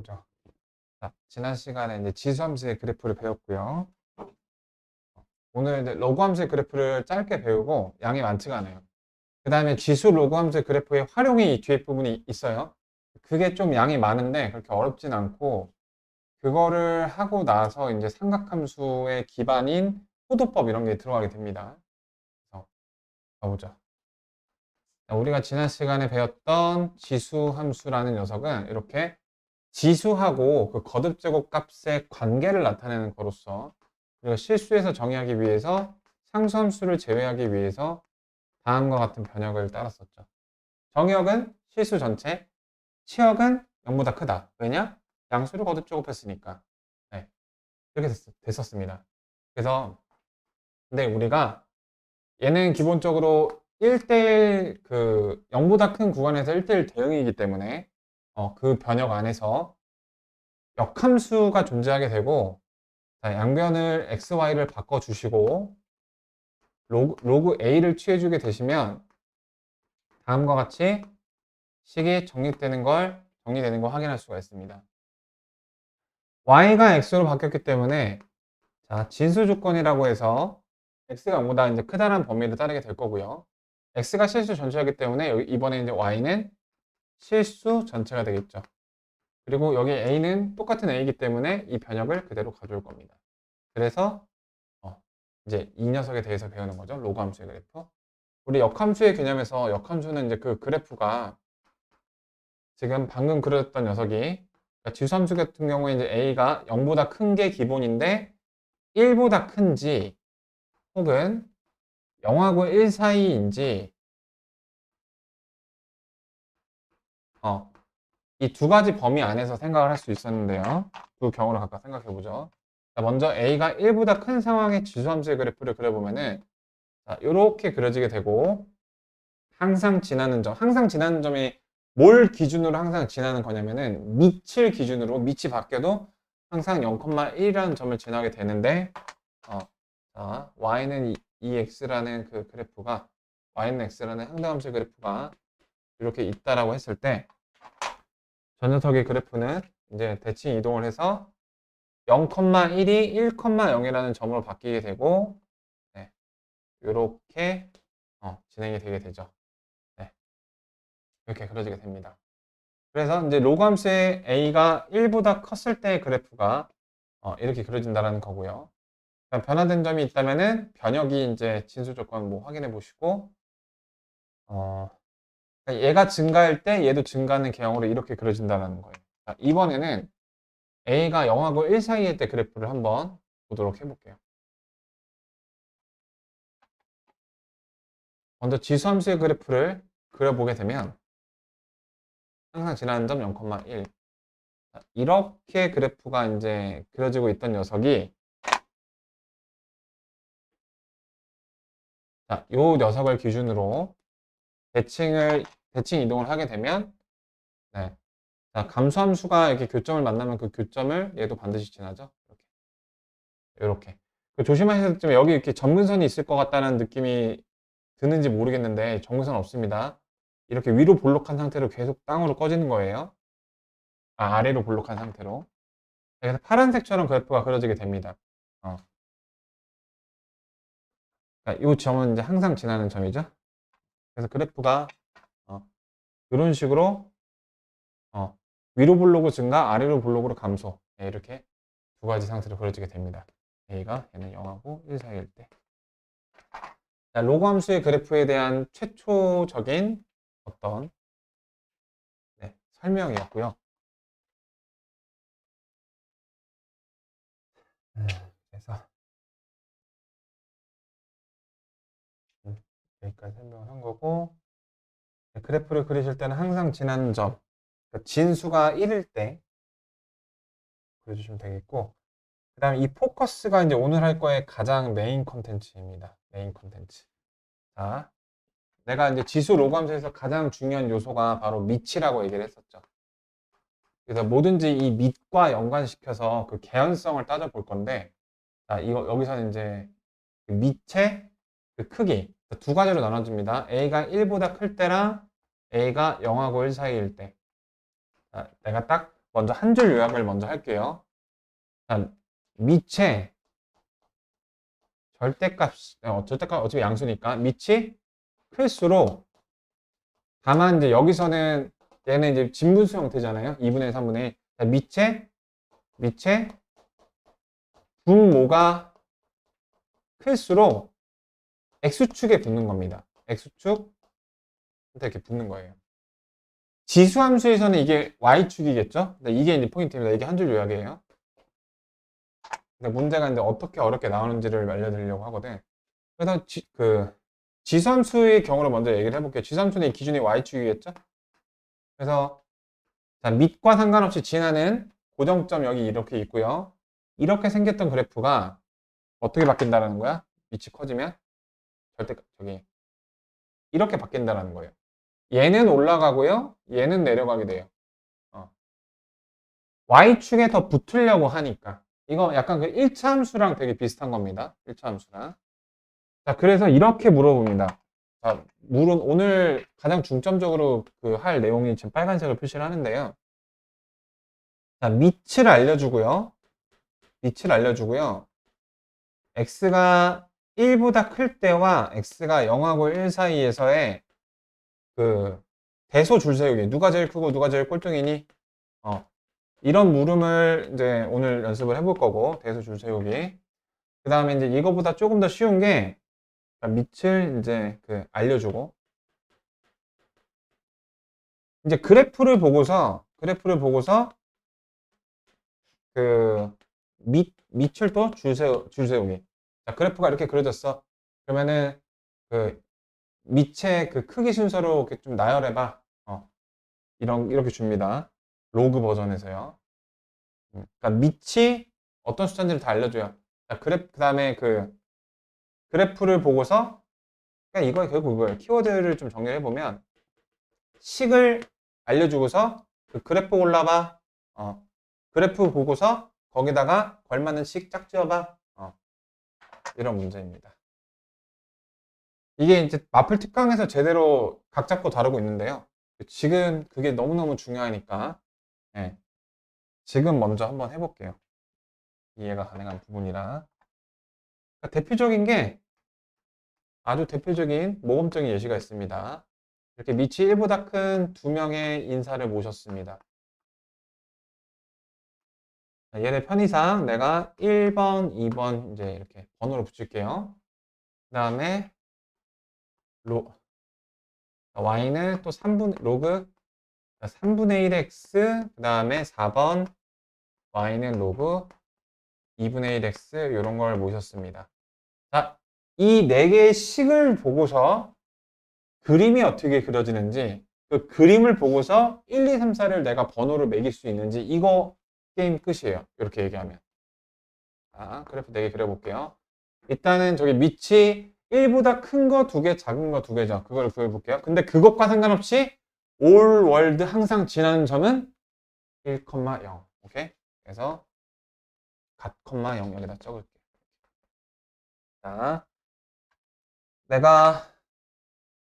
보죠. 자, 지난 시간에 이제 지수함수의 그래프를 배웠고요. 오늘 이제 로그함수의 그래프를 짧게 배우고 양이 많지가 않아요. 그 다음에 지수 로그함수의 그래프의 활용이 이 뒤에 부분이 있어요. 그게 좀 양이 많은데 그렇게 어렵진 않고 그거를 하고 나서 이제 삼각함수의 기반인 호도법 이런 게 들어가게 됩니다. 그래서 가보죠. 우리가 지난 시간에 배웠던 지수함수라는 녀석은 이렇게 지수하고 그 거듭제곱 값의 관계를 나타내는 거로서 우리가 실수에서 정의하기 위해서 상수함수를 제외하기 위해서 다음과 같은 변형을 따랐었죠. 정의역은 실수 전체, 치역은 0보다 크다. 왜냐? 양수를 거듭제곱했으니까. 네, 이렇게 됐었습니다. 그래서 근데 우리가 얘는 기본적으로 1대1 그 0보다 큰 구간에서 1대1 대응이기 때문에 그 변형 안에서 역함수가 존재하게 되고 자, 양변을 x, y를 바꿔주시고 로그 a를 취해주게 되시면 다음과 같이 식이 정리되는 걸 확인할 수가 있습니다. y가 x로 바뀌었기 때문에 자, 진수 조건이라고 해서 x가 0보다 이제 크다는 범위를 따르게 될 거고요. x가 실수 전체이기 때문에 이번에 이제 y는 실수 전체가 되겠죠. 그리고 여기 a는 똑같은 a이기 때문에 이 변형을 그대로 가져올 겁니다. 그래서 이제 이 녀석에 대해서 배우는 거죠. 로그 함수의 그래프. 우리 역함수의 개념에서 역함수는 이제 그 그래프가 지금 방금 그렸던 녀석이 그러니까 지수함수 같은 경우에 이제 a가 0보다 큰 게 기본인데 1보다 큰지 혹은 0하고 1 사이인지 이 두 가지 범위 안에서 생각을 할 수 있었는데요. 두 경우를 각각 생각해 보죠. 먼저 a가 1보다 큰 상황의 지수함수의 그래프를 그려보면은 이렇게 그려지게 되고 항상 지나는 점이 뭘 기준으로 항상 지나는 거냐면은 밑을 기준으로 밑이 바뀌어도 항상 0,1이라는 점을 지나게 되는데 자, y는 이 x라는 그 그래프가 y는 x라는 항등함수의 그래프가 이렇게 있다라고 했을 때 저 녀석의 그래프는 이제 대칭 이동을 해서 0,1이 1,0이라는 점으로 바뀌게 되고 네, 이렇게 진행이 되게 되죠. 네, 이렇게 그려지게 됩니다. 그래서 이제 로그함수의 a가 1보다 컸을 때의 그래프가 이렇게 그려진다는 거고요. 변화된 점이 있다면은 변역이 이제 진수 조건 뭐 확인해 보시고 그러니까 얘가 증가할 때 얘도 증가하는 개형으로 이렇게 그려진다는 거예요. 자, 이번에는 a가 0하고 1 사이일 때 그래프를 한번 보도록 해볼게요. 먼저 지수함수의 그래프를 그려보게 되면 항상 지나는 점 0,1 이렇게 그래프가 이제 그려지고 있던 녀석이 자, 요 녀석을 기준으로 대칭 이동을 하게 되면 네. 자, 감수함수가 이렇게 교점을 만나면 그 교점을 얘도 반드시 지나죠. 이렇게. 조심하셔야 좀 여기 이렇게 점근선이 있을 것 같다는 느낌이 드는지 모르겠는데 점근선 없습니다. 이렇게 위로 볼록한 상태로 계속 땅으로 꺼지는 거예요. 아래로 볼록한 상태로. 그래서 파란색처럼 그래프가 그려지게 됩니다. 그러니까 이 점은 이제 항상 지나는 점이죠. 그래서 그래프가 이런 식으로 위로 볼록으로 증가, 아래로 볼록으로 감소. 네, 이렇게 두 가지 상태로 그려지게 됩니다. a가 얘는 0하고 1 사이일 때. 자, 로그 함수의 그래프에 대한 최초적인 어떤 설명이었고요. 그래서 여기까지 설명을 한 거고 그래프를 그리실 때는 항상 지나는 점 그러니까 진수가 1일 때 그려주시면 되겠고 그 다음에 이 포커스가 이제 오늘 할 거의 가장 메인 컨텐츠입니다. 메인 컨텐츠. 자, 내가 이제 지수 로그 함수에서 가장 중요한 요소가 바로 밑이라고 얘기를 했었죠. 그래서 뭐든지 이 밑과 연관시켜서 그 개연성을 따져볼 건데 자, 여기서는 이제 그 밑의 그 크기 두 가지로 나눠집니다. a가 1보다 클 때랑 a가 0하고 1 사이일 때. 자, 내가 딱 먼저 한 줄 요약을 먼저 할게요. 자, 밑에 절대값, 어차피 양수니까 밑이 클수록, 다만 이제 여기서는 얘는 이제 진분수 형태잖아요. 2분의 3분의 1. 자, 밑에 분모가 클수록 x축에 붙는 겁니다. x축 이렇게 붙는 거예요. 지수함수에서는 이게 y축이겠죠? 이게 이제 포인트입니다. 이게 한 줄 요약이에요. 근데 문제가 이제 어떻게 어렵게 나오는지를 알려드리려고 하거든. 그래서 지수함수의 경우로 먼저 얘기를 해볼게요. 지수함수는 기준이 y축이겠죠? 그래서 자, 밑과 상관없이 지나는 고정점 여기 이렇게 있고요. 이렇게 생겼던 그래프가 어떻게 바뀐다는 거야? 밑이 커지면 저기 이렇게 바뀐다는 거예요. 얘는 올라가고요. 얘는 내려가게 돼요. y축에 더 붙으려고 하니까. 이거 약간 그 1차 함수랑 되게 비슷한 겁니다. 1차 함수랑. 자, 그래서 이렇게 물어봅니다. 자, 오늘 가장 중점적으로 할 내용이 지금 빨간색으로 표시를 하는데요. 자, 밑을 알려주고요. x가 1보다 클 때와 x가 0하고 1 사이에서의 대소 줄 세우기. 누가 제일 크고 누가 제일 꼴등이니? 이런 물음을 이제 오늘 연습을 해볼 거고, 대소 줄 세우기. 그 다음에 이제 이거보다 조금 더 쉬운 게, 밑을 이제 알려주고, 이제 그래프를 보고서 밑을 또 줄 세우기. 자, 그래프가 이렇게 그려졌어. 그러면은 밑에 크기 순서로 이렇게 좀 나열해봐. 이렇게 줍니다. 로그 버전에서요. 그러니까 밑이 어떤 숫자인지를 다 알려줘요. 자, 그 다음에 그래프를 보고서, 그러니까 이거 결국 그거예요. 키워드를 좀 정리해보면, 식을 알려주고서 그래프 골라봐. 그래프 보고서 거기다가 걸맞는 식 짝지어봐. 이런 문제입니다. 이게 이제 마플 특강에서 제대로 각 잡고 다루고 있는데요. 지금 그게 너무너무 중요하니까, 네. 지금 먼저 한번 해볼게요. 이해가 가능한 부분이라. 그러니까 아주 대표적인 모범적인 예시가 있습니다. 이렇게 밑이 1보다 큰 두 명의 인사를 모셨습니다. 얘네 편의상 내가 1번, 2번 이제 이렇게 번호를 붙일게요. 그 다음에 y는 또 로그 3분의 1x, 그 다음에 4번 y는 로그 2분의 1x 이런 걸 모셨습니다. 자, 이 네 개의 식을 보고서 그림이 어떻게 그려지는지, 그 그림을 보고서 1, 2, 3, 4를 내가 번호를 매길 수 있는지, 이거 게임 끝이에요. 이렇게 얘기하면. 자, 그래프 4개 그려볼게요. 일단은 저기 밑이 1보다 큰 거 2개, 작은 거 2개죠. 그걸 그려볼게요. 근데 그것과 상관없이 올 월드 항상 지나는 점은 1,0. 오케이? 그래서 갓, 0 여기다 적을게요. 자, 내가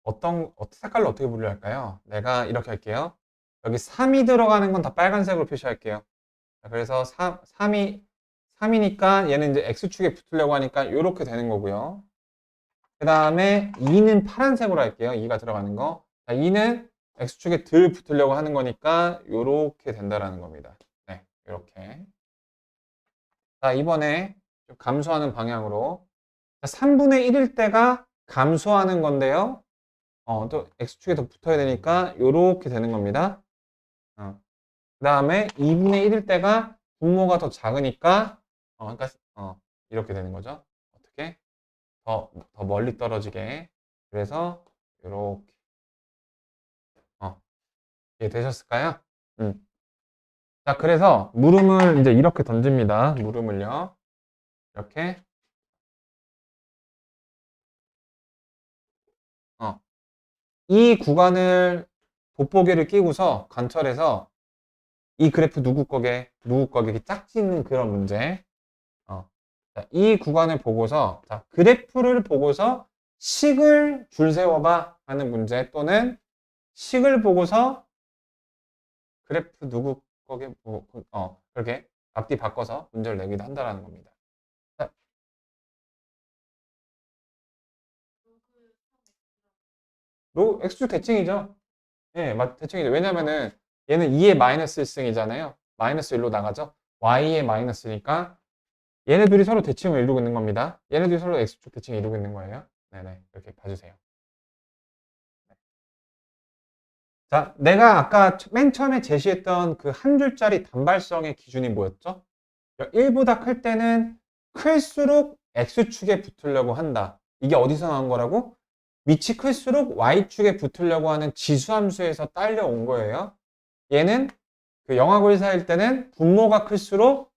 어떤 색깔로 어떻게 분류할까요? 내가 이렇게 할게요. 여기 3이 들어가는 건 다 빨간색으로 표시할게요. 자, 그래서 3이니까 얘는 이제 X축에 붙으려고 하니까 이렇게 되는 거고요. 그 다음에 2는 파란색으로 할게요. 2가 들어가는 거. 자, 2는 X축에 덜 붙으려고 하는 거니까 이렇게 된다라는 겁니다. 네, 이렇게. 자, 이번에 좀 감소하는 방향으로. 자, 3분의 1일 때가 감소하는 건데요. 또 X축에 더 붙어야 되니까 이렇게 되는 겁니다. 그 다음에 2분의 1일 때가 분모가 더 작으니까, 그러니까, 이렇게 되는 거죠. 어떻게? 더 멀리 떨어지게. 그래서, 이렇게. 이해되셨을까요? 자, 그래서, 물음을 이제 이렇게 던집니다. 물음을요. 이렇게. 이 구간을 돋보기를 끼고서 관철해서 이 그래프 누구 거게 이렇게 짝짓는 그런 문제. 자, 이 구간을 보고서, 자, 그래프를 보고서 식을 줄 세워봐 하는 문제, 또는 식을 보고서 그래프 누구 거기에 그렇게 앞뒤 바꿔서 문제를 내기도 한다라는 겁니다. 자, X축 대칭이죠. 예, 대칭이죠. 왜냐면은 얘는 2의 마이너스 1승이잖아요. 마이너스 1로 나가죠. Y의 마이너스니까 얘네들이 서로 대칭을 이루고 있는 겁니다. 얘네들이 서로 X축 대칭을 이루고 있는 거예요. 네네. 이렇게 봐주세요. 자, 내가 아까 맨 처음에 제시했던 그 한 줄짜리 단발성의 기준이 뭐였죠? 1보다 클 때는 클수록 X축에 붙으려고 한다. 이게 어디서 나온 거라고? 밑이 클수록 Y축에 붙으려고 하는 지수함수에서 딸려온 거예요. 얘는 그 영하골사일 때는 분모가 클수록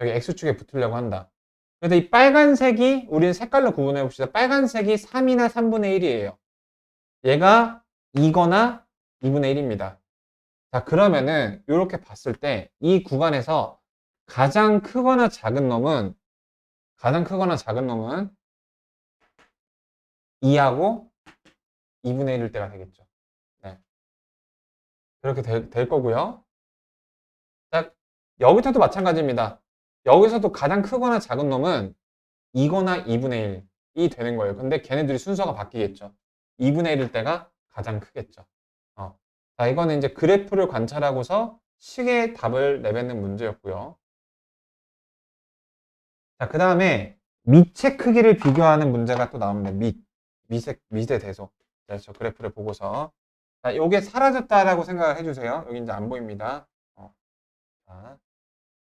여기 X축에 붙으려고 한다. 그래서 이 빨간색이 우리는 색깔로 구분해 봅시다. 빨간색이 3이나 3분의 1이에요. 얘가 2거나 2분의 1입니다. 자, 그러면은 이렇게 봤을 때 이 구간에서 가장 크거나 작은 놈은 2하고 2분의 1일 때가 되겠죠. 네. 그렇게 될 거고요. 자, 여기서도 마찬가지입니다. 여기서도 가장 크거나 작은 놈은 2거나 2분의 1이 되는 거예요. 근데 걔네들이 순서가 바뀌겠죠. 2분의 1일 때가 가장 크겠죠. 자, 이거는 이제 그래프를 관찰하고서 식의 답을 내뱉는 문제였고요. 자, 그 다음에 밑의 크기를 비교하는 문제가 또 나옵니다. 밑의 대소. 그래서 그래프를 보고서. 자, 요게 사라졌다라고 생각을 해주세요. 여기 이제 안 보입니다. 자,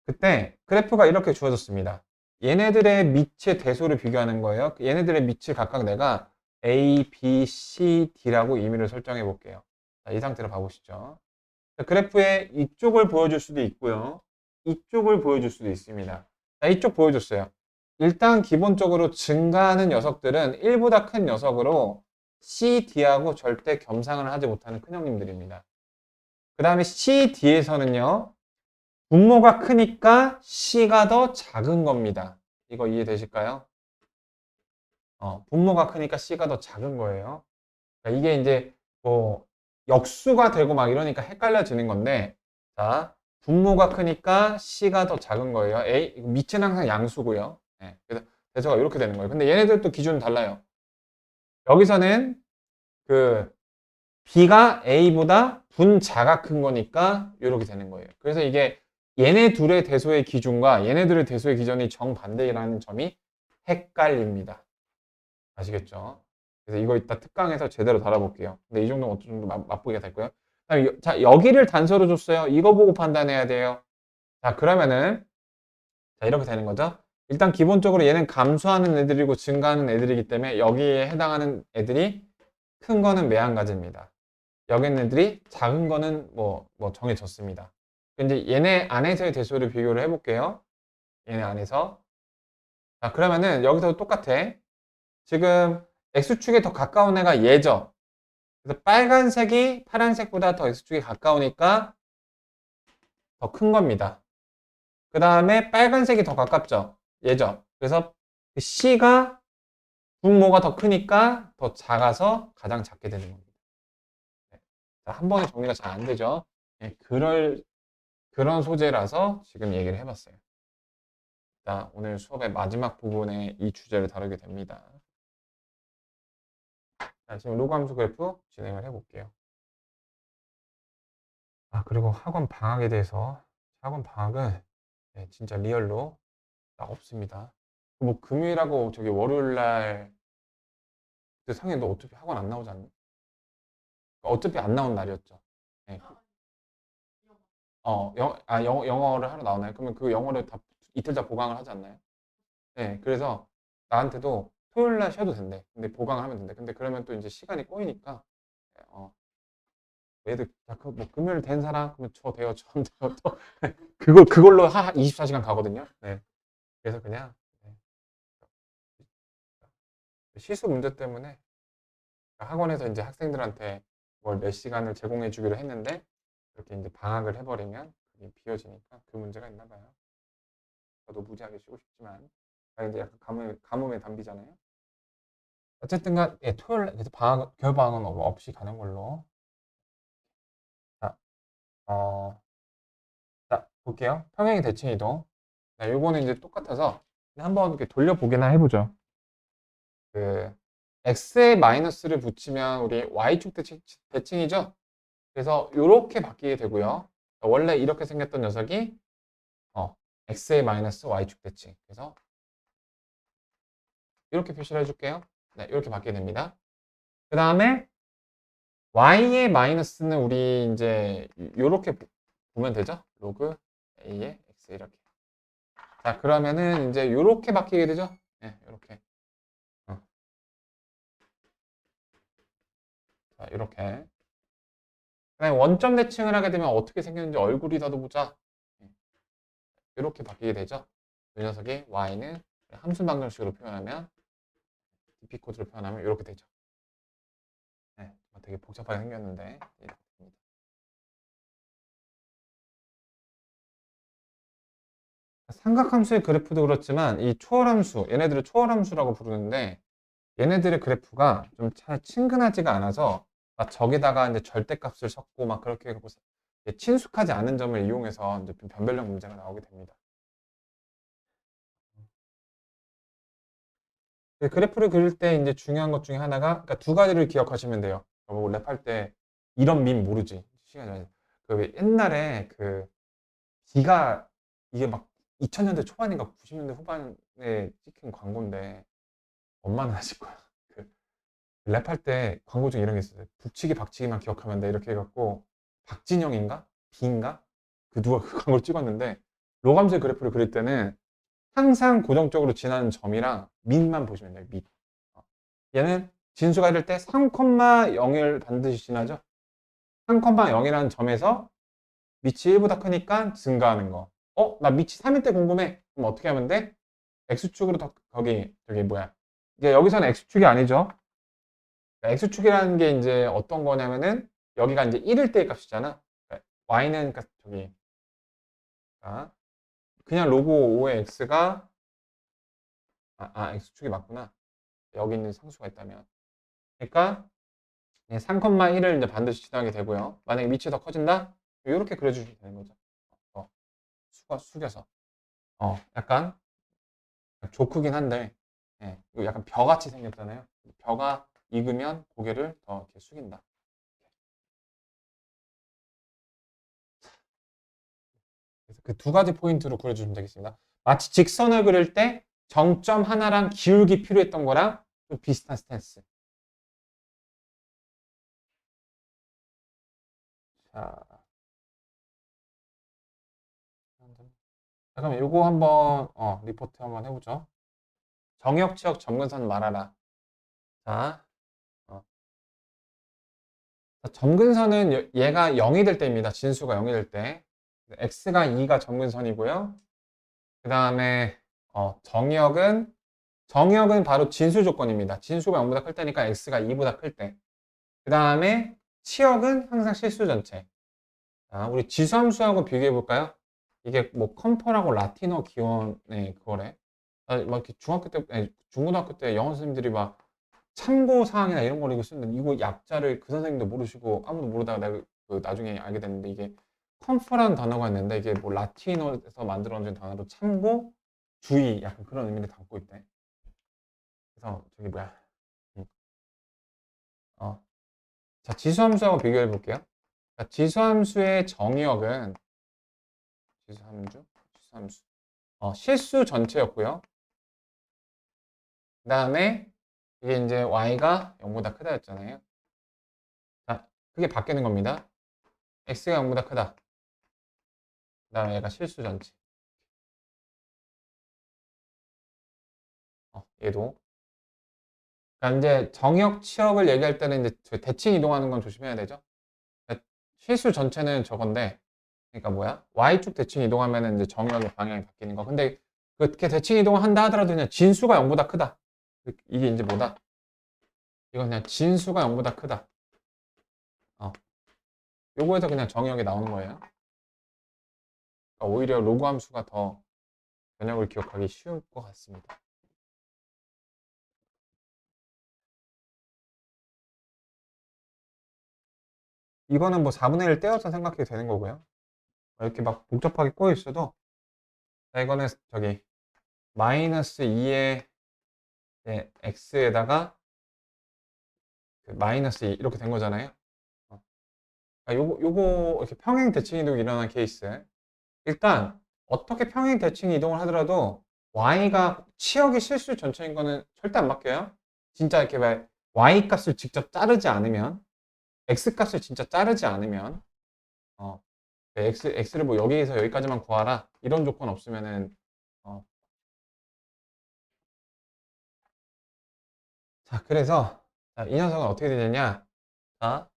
그때 그래프가 이렇게 주어졌습니다. 얘네들의 밑의 대소를 비교하는 거예요. 얘네들의 밑을 각각 내가 A, B, C, D라고 의미를 설정해 볼게요. 자, 이 상태로 봐보시죠. 자, 그래프에 이쪽을 보여줄 수도 있고요. 이쪽을 보여줄 수도 있습니다. 자, 이쪽 보여줬어요. 일단 기본적으로 증가하는 녀석들은 1보다 큰 녀석으로 C, D하고 절대 겸상을 하지 못하는 큰형님들입니다. 그 다음에 C, D에서는요. 분모가 크니까 C가 더 작은 겁니다. 이거 이해되실까요? 분모가 크니까 C가 더 작은 거예요. 그러니까 이게 이제 뭐 역수가 되고 막 이러니까 헷갈려지는 건데, 자, 분모가 크니까 C가 더 작은 거예요. 밑은 항상 양수고요. 네, 그래서 대처가 이렇게 되는 거예요. 근데 얘네들도 기준은 달라요. 여기서는 그 B가 A보다 분자가 큰 거니까 이렇게 되는 거예요. 그래서 이게 얘네 둘의 대소의 기준과 얘네들의 대소의 기준이 정반대라는 점이 헷갈립니다. 아시겠죠? 그래서 이거 이따 특강에서 제대로 다뤄볼게요. 근데 이 정도는 어느 정도 맛보기가 될 거예요. 자, 여기를 단서로 줬어요. 이거 보고 판단해야 돼요. 자, 그러면은 자, 이렇게 되는 거죠. 일단 기본적으로 얘는 감소하는 애들이고 증가하는 애들이기 때문에 여기에 해당하는 애들이 큰 거는 매한가지입니다. 여기 있는 애들이 작은 거는 뭐 정해졌습니다. 근데 얘네 안에서의 대소를 비교를 해볼게요. 얘네 안에서. 자, 그러면은 여기서도 똑같아. 지금 X축에 더 가까운 애가 얘죠. 그래서 빨간색이 파란색보다 더 X축에 가까우니까 더 큰 겁니다. 그 다음에 빨간색이 더 가깝죠. 얘죠. 그래서 C가 분모가 더 크니까 더 작아서 가장 작게 되는 겁니다. 네. 자, 한 번에 정리가 잘 안 되죠. 네, 그런 소재라서 지금 얘기를 해봤어요. 자, 오늘 수업의 마지막 부분에 이 주제를 다루게 됩니다. 자, 지금 로그 함수 그래프 진행을 해볼게요. 그리고 학원 방학에 대해서 학원 방학은 진짜 리얼로 없습니다. 뭐 금요일하고 저기 월요일 날 상해 너 어차피 학원 안 나오지 않니? 어차피 안 나온 날이었죠. 네. 영어를 하러 나오나요? 그러면 그 영어를 다 이틀 다 보강을 하지 않나요? 네, 그래서 나한테도 토요일 날 쉬어도 된대. 근데 보강을 하면 된대. 근데 그러면 또 이제 시간이 꼬이니까 애들 뭐 금요일 된 사람 그러면 저 돼요. 저 돼요. 또 그걸로 24시간 가거든요. 네. 그래서 그냥 네. 시수 문제 때문에 학원에서 이제 학생들한테 뭘 몇 시간을 제공해 주기로 했는데 이렇게 이제 방학을 해버리면 그게 비어지니까 그 문제가 있나 봐요. 저도 무지하게 쉬고 싶지만 이제 약간 가뭄에 담비잖아요. 어쨌든간 토요일 그래서 겨울 방학은 없이 가는 걸로. 자, 어, 자, 볼게요. 평행 대칭 이동. 자, 요거는 이제 똑같아서 한번 이렇게 돌려보기나 해보죠. 그 x에 마이너스를 붙이면 우리 y축 대칭이죠? 그래서 이렇게 바뀌게 되고요. 원래 이렇게 생겼던 녀석이 x의 마이너스 y축 대칭. 그래서 이렇게 표시를 해줄게요. 네, 이렇게 바뀌게 됩니다. 그 다음에 y의 마이너스는 우리 이제 이렇게 보면 되죠? 로그 a의 x 이렇게. 자, 그러면은 이제 이렇게 바뀌게 되죠? 네, 이렇게. 자, 이렇게. 그다음에 원점 대칭을 하게 되면 어떻게 생겼는지 얼굴이 다도 보자. 이렇게 바뀌게 되죠. 이 녀석이 y는 함수 방정식으로 표현하면 dp 코드로 표현하면 이렇게 되죠. 네, 되게 복잡하게 생겼는데 이렇게 됩니다. 삼각함수의 그래프도 그렇지만 이 초월함수, 얘네들을 초월함수라고 부르는데 얘네들의 그래프가 좀 잘 친근하지가 않아서 막 저기다가 이제 절대값을 섞고 막 그렇게 해서 친숙하지 않은 점을 이용해서 이제 좀 변별력 문제가 나오게 됩니다. 그래프를 그릴 때 이제 중요한 것 중에 하나가 그러니까 두 가지를 기억하시면 돼요. 뭐 랩할 때 이런 밈 모르지? 시간이 그 옛날에 그 비가 이게 막 2000년대 초반인가 90년대 후반에 찍힌 광고인데 엄마는 아실 거야. 그 랩할 때 광고 중에 이런 게 있었어요. 북치기 박치기만 기억하면 돼 이렇게 해갖고 박진영인가 비인가 그 누가 그 광고를 찍었는데 로감수의 그래프를 그릴 때는 항상 고정적으로 지나는 점이랑 밑만 보시면 돼요. 밑. 얘는 진수가 이럴 때 3,0을 반드시 지나죠. 3,0이라는 점에서 밑이 1보다 크니까 증가하는 거. 나 밑이 3일 때 궁금해. 그럼 어떻게 하면 돼? X축으로 저기 뭐야. 이제 여기서는 X축이 아니죠. X축이라는 게 이제 어떤 거냐면은 여기가 이제 1일 때의 값이잖아. Y는 그러니까 저기 그냥 로그 5의 X가 X축이 맞구나. 여기 있는 상수가 있다면. 그러니까 3,1을 이제 반드시 지나게 되고요. 만약에 밑이 더 커진다? 이렇게 그려주시면 되는 거죠. 숙여서. 약간 조크긴 한데, 예, 이거 약간 벼같이 생겼잖아요. 벼가 익으면 고개를 더 이렇게 숙인다. 그래서 그 두 가지 포인트로 그려주시면 되겠습니다. 마치 직선을 그릴 때 정점 하나랑 기울기 필요했던 거랑 좀 비슷한 스탠스. 자, 그럼 이거 한번 리포트 한번 해보죠. 정역, 치역, 점근선 말하라. 자, 어, 점근선은 얘가 0이 될 때입니다. 진수가 0이 될 때. x가 2가 점근선이고요. 그 다음에 정역은 바로 진수 조건입니다. 진수가 0보다 클 때니까 x가 2보다 클 때. 그 다음에 치역은 항상 실수 전체. 자, 우리 지수함수하고 비교해 볼까요? 이게 뭐 컴퍼라고 라틴어 기원의 그거래. 막 이렇게 중학교 때, 아니, 중고등학교 때 영어 선생님들이 막 참고 사항이나 이런 걸 이거 쓰는데 이거 약자를 그 선생님도 모르시고 아무도 모르다가 내가 그 나중에 알게 됐는데 이게 컴퍼라는 단어가 있는데 이게 뭐 라틴어에서 만들어진 단어로 참고, 주의 약간 그런 의미를 담고 있대. 그래서 저기 뭐야. 음, 어. 자, 지수함수하고 비교해 볼게요. 자, 지수함수의 정의역은 지수함수 실수 전체였고요. 그 다음에 이게 이제 y가 0보다 크다였잖아요. 자, 그게 바뀌는 겁니다. x가 0보다 크다. 그 다음에 얘가 실수 전체. 얘도. 그러니까 이제 정역, 치역을 얘기할 때는 이제 대칭 이동하는 건 조심해야 되죠. 그러니까 실수 전체는 저건데, 그러니까 뭐야? y축 대칭 이동하면 이제 정역의 방향이 바뀌는 거. 근데 그렇게 대칭 이동을 한다 하더라도 그냥 진수가 0보다 크다. 이게 이제 뭐다? 이건 그냥 진수가 0보다 크다. 요거에서 그냥 정역이 나오는 거예요. 그러니까 오히려 로그 함수가 더 변형을 기억하기 쉬울 것 같습니다. 이거는 뭐 4분의 1 떼어서 생각해도 되는 거고요. 이렇게 막 복잡하게 꼬여 있어도, 자, 이거는 저기 마이너스 2의 x에다가 그 마이너스 2 이렇게 된 거잖아요. 요거 이렇게 평행 대칭 이동이 일어난 케이스. 일단 어떻게 평행 대칭 이동을 하더라도 y가 치역이 실수 전체인 거는 절대 안 바뀌어요. 진짜 이렇게 왜 y 값을 직접 자르지 않으면, x 값을 진짜 자르지 않으면, x를 뭐 여기에서 여기까지만 구하라 이런 조건 없으면은, 자, 그래서 이 녀석은 어떻게 되느냐. 자,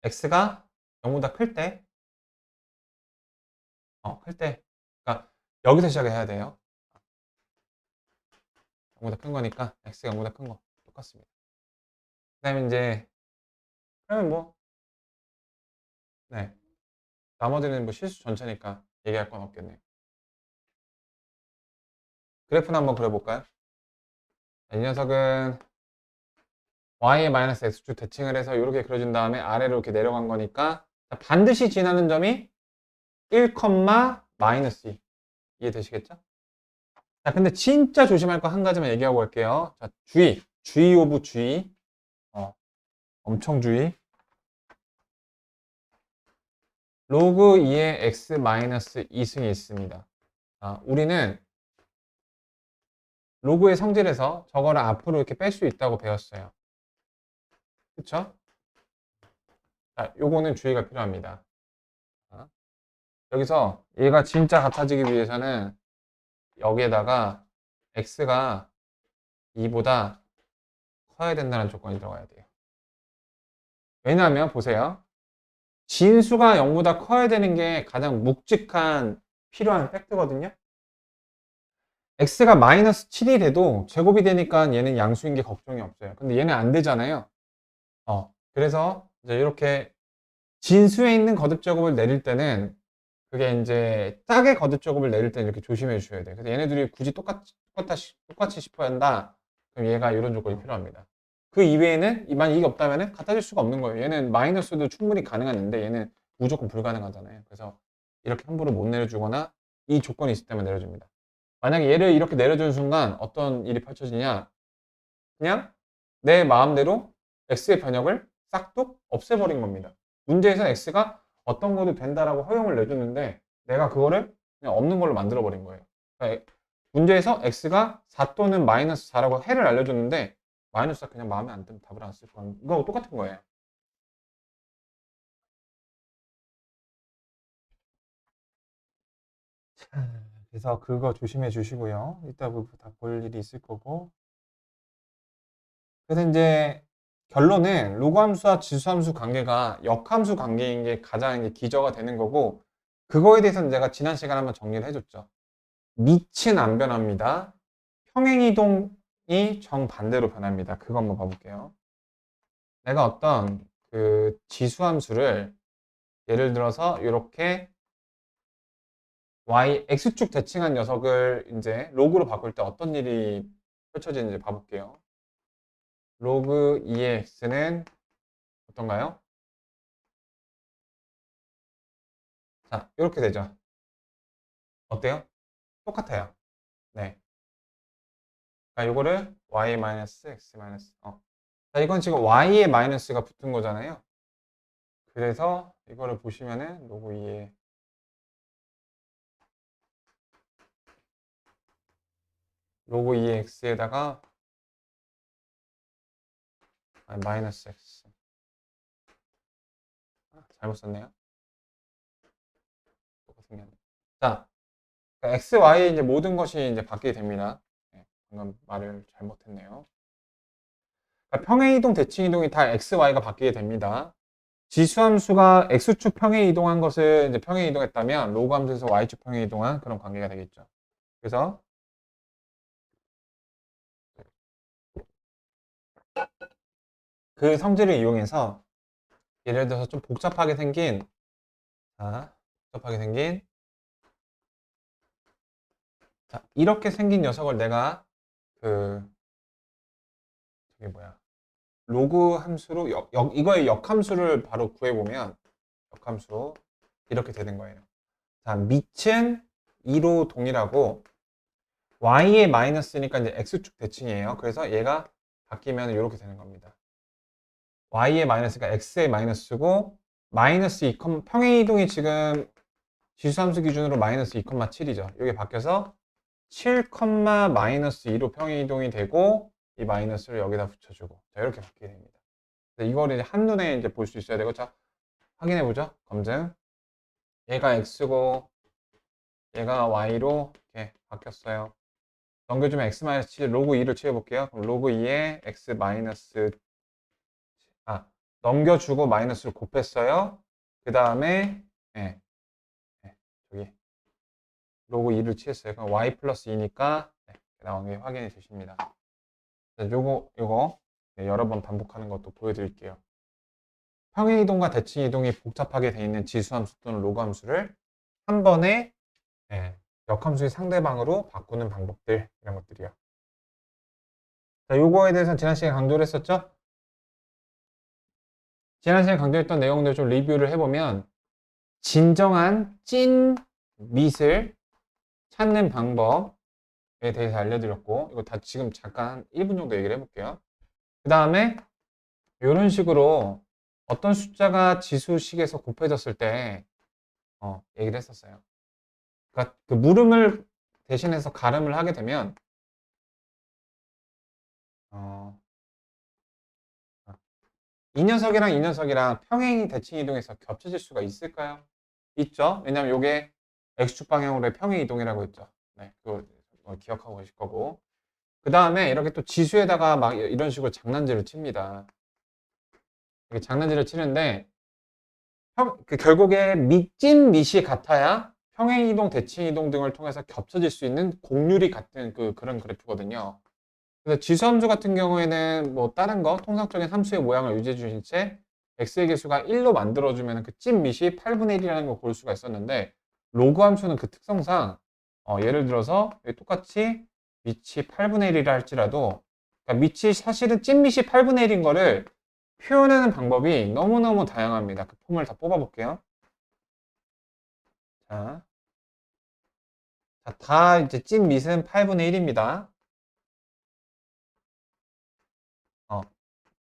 x가 0보다 클 때, 그러니까 여기서 시작을 해야 돼요. 0보다 큰 거니까 x가 0보다 큰 거 똑같습니다. 그 다음에 이제, 그러면 뭐, 네, 나머지는 뭐 실수 전체니까 얘기할 건 없겠네요. 그래프는 한번 그려볼까요? 이 녀석은 y의 마이너스 x축 대칭을 해서 이렇게 그려준 다음에 아래로 이렇게 내려간 거니까, 반드시 지나는 점이 1, 마이너스 2. 이해되시겠죠? 자, 근데 진짜 조심할 거 한 가지만 얘기하고 갈게요. 자, 주의 오브 주의. 엄청 주의. 로그 2의 x 마이너스 2승이 있습니다. 자, 우리는 로그의 성질에서 저거를 앞으로 이렇게 뺄 수 있다고 배웠어요. 그쵸? 자, 요거는 주의가 필요합니다. 자, 여기서 얘가 진짜 같아지기 위해서는 여기에다가 x가 2보다 커야 된다는 조건이 들어가야 돼요. 왜냐하면 보세요. 진수가 0보다 커야 되는 게 가장 묵직한 필요한 팩트거든요. x가 마이너스 7이 돼도 제곱이 되니까 얘는 양수인 게 걱정이 없어요. 근데 얘는 안 되잖아요. 그래서 이제 이렇게 진수에 있는 거듭 제곱을 내릴 때는, 그게 이제 짝의 거듭 제곱을 내릴 때는 이렇게 조심해 주셔야 돼요. 그래서 얘네들이 굳이 똑같이 싶어야 한다. 그럼 얘가 이런 조건이 필요합니다. 그 이외에는 만약 이게 없다면 같아질 수가 없는 거예요. 얘는 마이너스도 충분히 가능한데 얘는 무조건 불가능하잖아요. 그래서 이렇게 함부로 못 내려주거나 이 조건이 있을 때만 내려줍니다. 만약에 얘를 이렇게 내려주는 순간 어떤 일이 펼쳐지냐, 그냥 내 마음대로 x의 변형을 싹둑 없애버린 겁니다. 문제에서 x가 어떤 것도 된다라고 허용을 내줬는데 내가 그거를 그냥 없는 걸로 만들어버린 거예요. 그러니까 문제에서 x가 4 또는 마이너스 4라고 해를 알려줬는데 마이너스 4 그냥 마음에 안 들면 답을 안 쓸 거예요. 이거하고 똑같은 거예요. 그래서 그거 조심해 주시고요. 이따 다볼 일이 있을 거고. 그래서 이제 결론은 로그함수와 지수함수 관계가 역함수 관계인 게 가장 이제 기저가 되는 거고, 그거에 대해서는 제가 지난 시간에 한번 정리를 해줬죠. 밑은 안 변합니다. 평행이동이 정반대로 변합니다. 그거 한번 봐볼게요. 내가 어떤 그 지수함수를 예를 들어서 이렇게 x축 대칭한 녀석을 이제 로그로 바꿀 때 어떤 일이 펼쳐지는지 봐볼게요. 로그 2의 x는 어떤가요? 자, 이렇게 되죠. 어때요? 똑같아요. 네. 자, 요거를 y-x 자, 이건 지금 y의 마이너스가 붙은 거잖아요. 그래서 이거를 보시면은 로그 2의 x에다가 마이너스 x. 잘못 썼네요. 똑같은 게 아니라. 자, x, y 이제 모든 것이 이제 바뀌게 됩니다. 네, 방금 말을 잘못했네요. 그러니까 평행이동, 대칭이동이 다 x, y가 바뀌게 됩니다. 지수함수가 x축 평행이동한 것을 이제 평행이동했다면 로그함수에서 y축 평행이동한 그런 관계가 되겠죠. 그래서 그 성질을 이용해서 예를 들어서 좀 복잡하게 생긴, 자, 복잡하게 생긴, 자, 이렇게 생긴 녀석을 내가 그 저게 뭐야, 로그 함수로 이거의 역함수를 바로 구해보면 역함수 이렇게 되는 거예요. 자, 밑은 2로 동일하고 y의 마이너스니까 이제 x축 대칭이에요. 그래서 얘가 바뀌면 이렇게 되는 겁니다. y의 마이너스가 x의 마이너스고 마이너스 2, 평행 이동이 지금 지수함수 기준으로 마이너스 2,7이죠. 이게 바뀌어서 7, 마이너스 2로 평행 이동이 되고 이 마이너스를 여기다 붙여주고 자 이렇게 바뀌게 됩니다. 이거를 이제 한눈에 이제 볼 수 있어야 되고 자 확인해 보죠. 검증. 얘가 x고 얘가 y로 이렇게 바뀌었어요. 넘겨주면 x-7 로그 2를 취해볼게요. 그럼 로그 2에 x 마이너스 넘겨주고 마이너스를 곱했어요. 그 다음에 저기 로그 2를 취했어요. 그럼 y 플러스 2니까 나온 게 확인이 되십니다. 자, 요거 여러 번 반복하는 것도 보여드릴게요. 평행 이동과 대칭 이동이 복잡하게 되어 있는 지수함수 또는 로그 함수를 한 번에 역함수의 상대방으로 바꾸는 방법들 이런 것들이요. 자, 요거에 대해서 지난 시간에 강조를 했었죠? 지난 시간에 강조했던 내용들 좀 리뷰를 해보면 진정한 찐 밑을 찾는 방법에 대해서 알려드렸고 이거 다 지금 잠깐 1분 정도 얘기를 해볼게요. 그 다음에 이런 식으로 어떤 숫자가 지수식에서 곱해졌을 때 얘기를 했었어요. 그러니까 그 물음을 대신해서 가름을 하게 되면 이 녀석이랑 이 녀석이랑 평행 대칭 이동해서 겹쳐질 수가 있을까요? 있죠. 왜냐면 이게 x축 방향으로의 평행 이동이라고 했죠. 네, 그거 기억하고 계실 거고. 그 다음에 이렇게 또 지수에다가 막 이런 식으로 장난질을 칩니다. 이렇게 장난질을 치는데 결국에 찐 밑이 같아야 평행 이동, 대칭 이동 등을 통해서 겹쳐질 수 있는 곡률이 같은 그런 그래프거든요. 그래서 지수함수 같은 경우에는 뭐 다른 거 통상적인 함수의 모양을 유지해 주신 채 x의 개수가 1로 만들어주면 그 찐 밑이 8분의 1이라는 걸 볼 수가 있었는데 로그 함수는 그 특성상 예를 들어서 똑같이 밑이 8분의 1이라 할지라도 그러니까 밑이 사실은 찐 밑이 8분의 1인 거를 표현하는 방법이 너무너무 다양합니다. 그 폼을 다 뽑아볼게요. 자, 다 이제 찐 밑은 8분의 1입니다.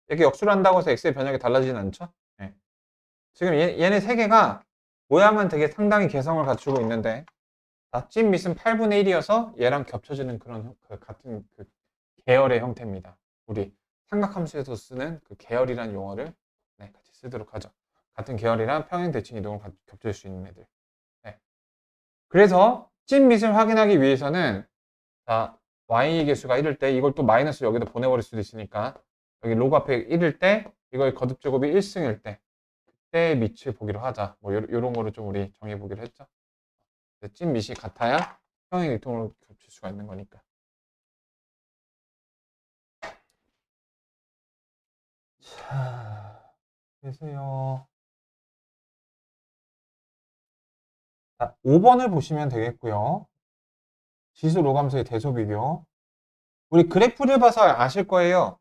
이렇게 역수를 한다고 해서 x의 변형이 달라지진 않죠? 네. 지금 얘네 세 개가 모양은 되게 상당히 개성을 갖추고 있는데 찐 밑은 8분의 1이어서 얘랑 겹쳐지는 그런 같은 계열의 형태입니다. 우리 삼각함수에서 쓰는 그 계열이라는 용어를 같이 쓰도록 하죠. 같은 계열이랑 평행 대칭 이동을 겹칠 수 있는 애들. 네. 그래서 찐 밑을 확인하기 위해서는 y의 개수가 1일 때 이걸 또 마이너스 여기다 보내버릴 수도 있으니까 여기 로그 앞에 1일 때 이거의 거듭 제곱이 1승일 때 그때 밑을 보기로 하자. 뭐 요런 거를 좀 우리 정해 보기로 했죠. 찐 밑이 같아야 평행 일통으로 겹칠 수가 있는 거니까. 자, 그래서요. 5번을 보시면 되겠고요. 지수 로감수의 대소 비교. 우리 그래프를 봐서 아실 거예요.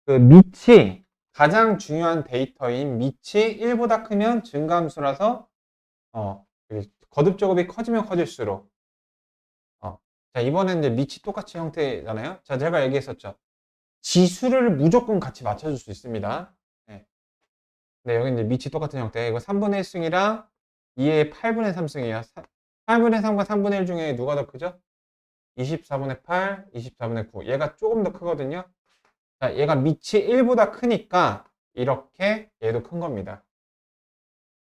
그 밑이 가장 중요한 데이터인 밑이 1보다 크면 증가함수라서 거듭 제곱이 커지면 커질수록 자 이번에는 이제 밑이 똑같이 형태잖아요. 자 제가 얘기했었죠. 지수를 무조건 같이 맞춰줄 수 있습니다. 네, 여기 이제 밑이 똑같은 형태. 이거 3분의 1승이랑 2의 8분의 3승이야. 8분의 3과 3분의 1 중에 누가 더 크죠? 24분의 8, 24분의 9. 얘가 조금 더 크거든요. 자, 얘가 밑이 1보다 크니까 이렇게 얘도 큰 겁니다.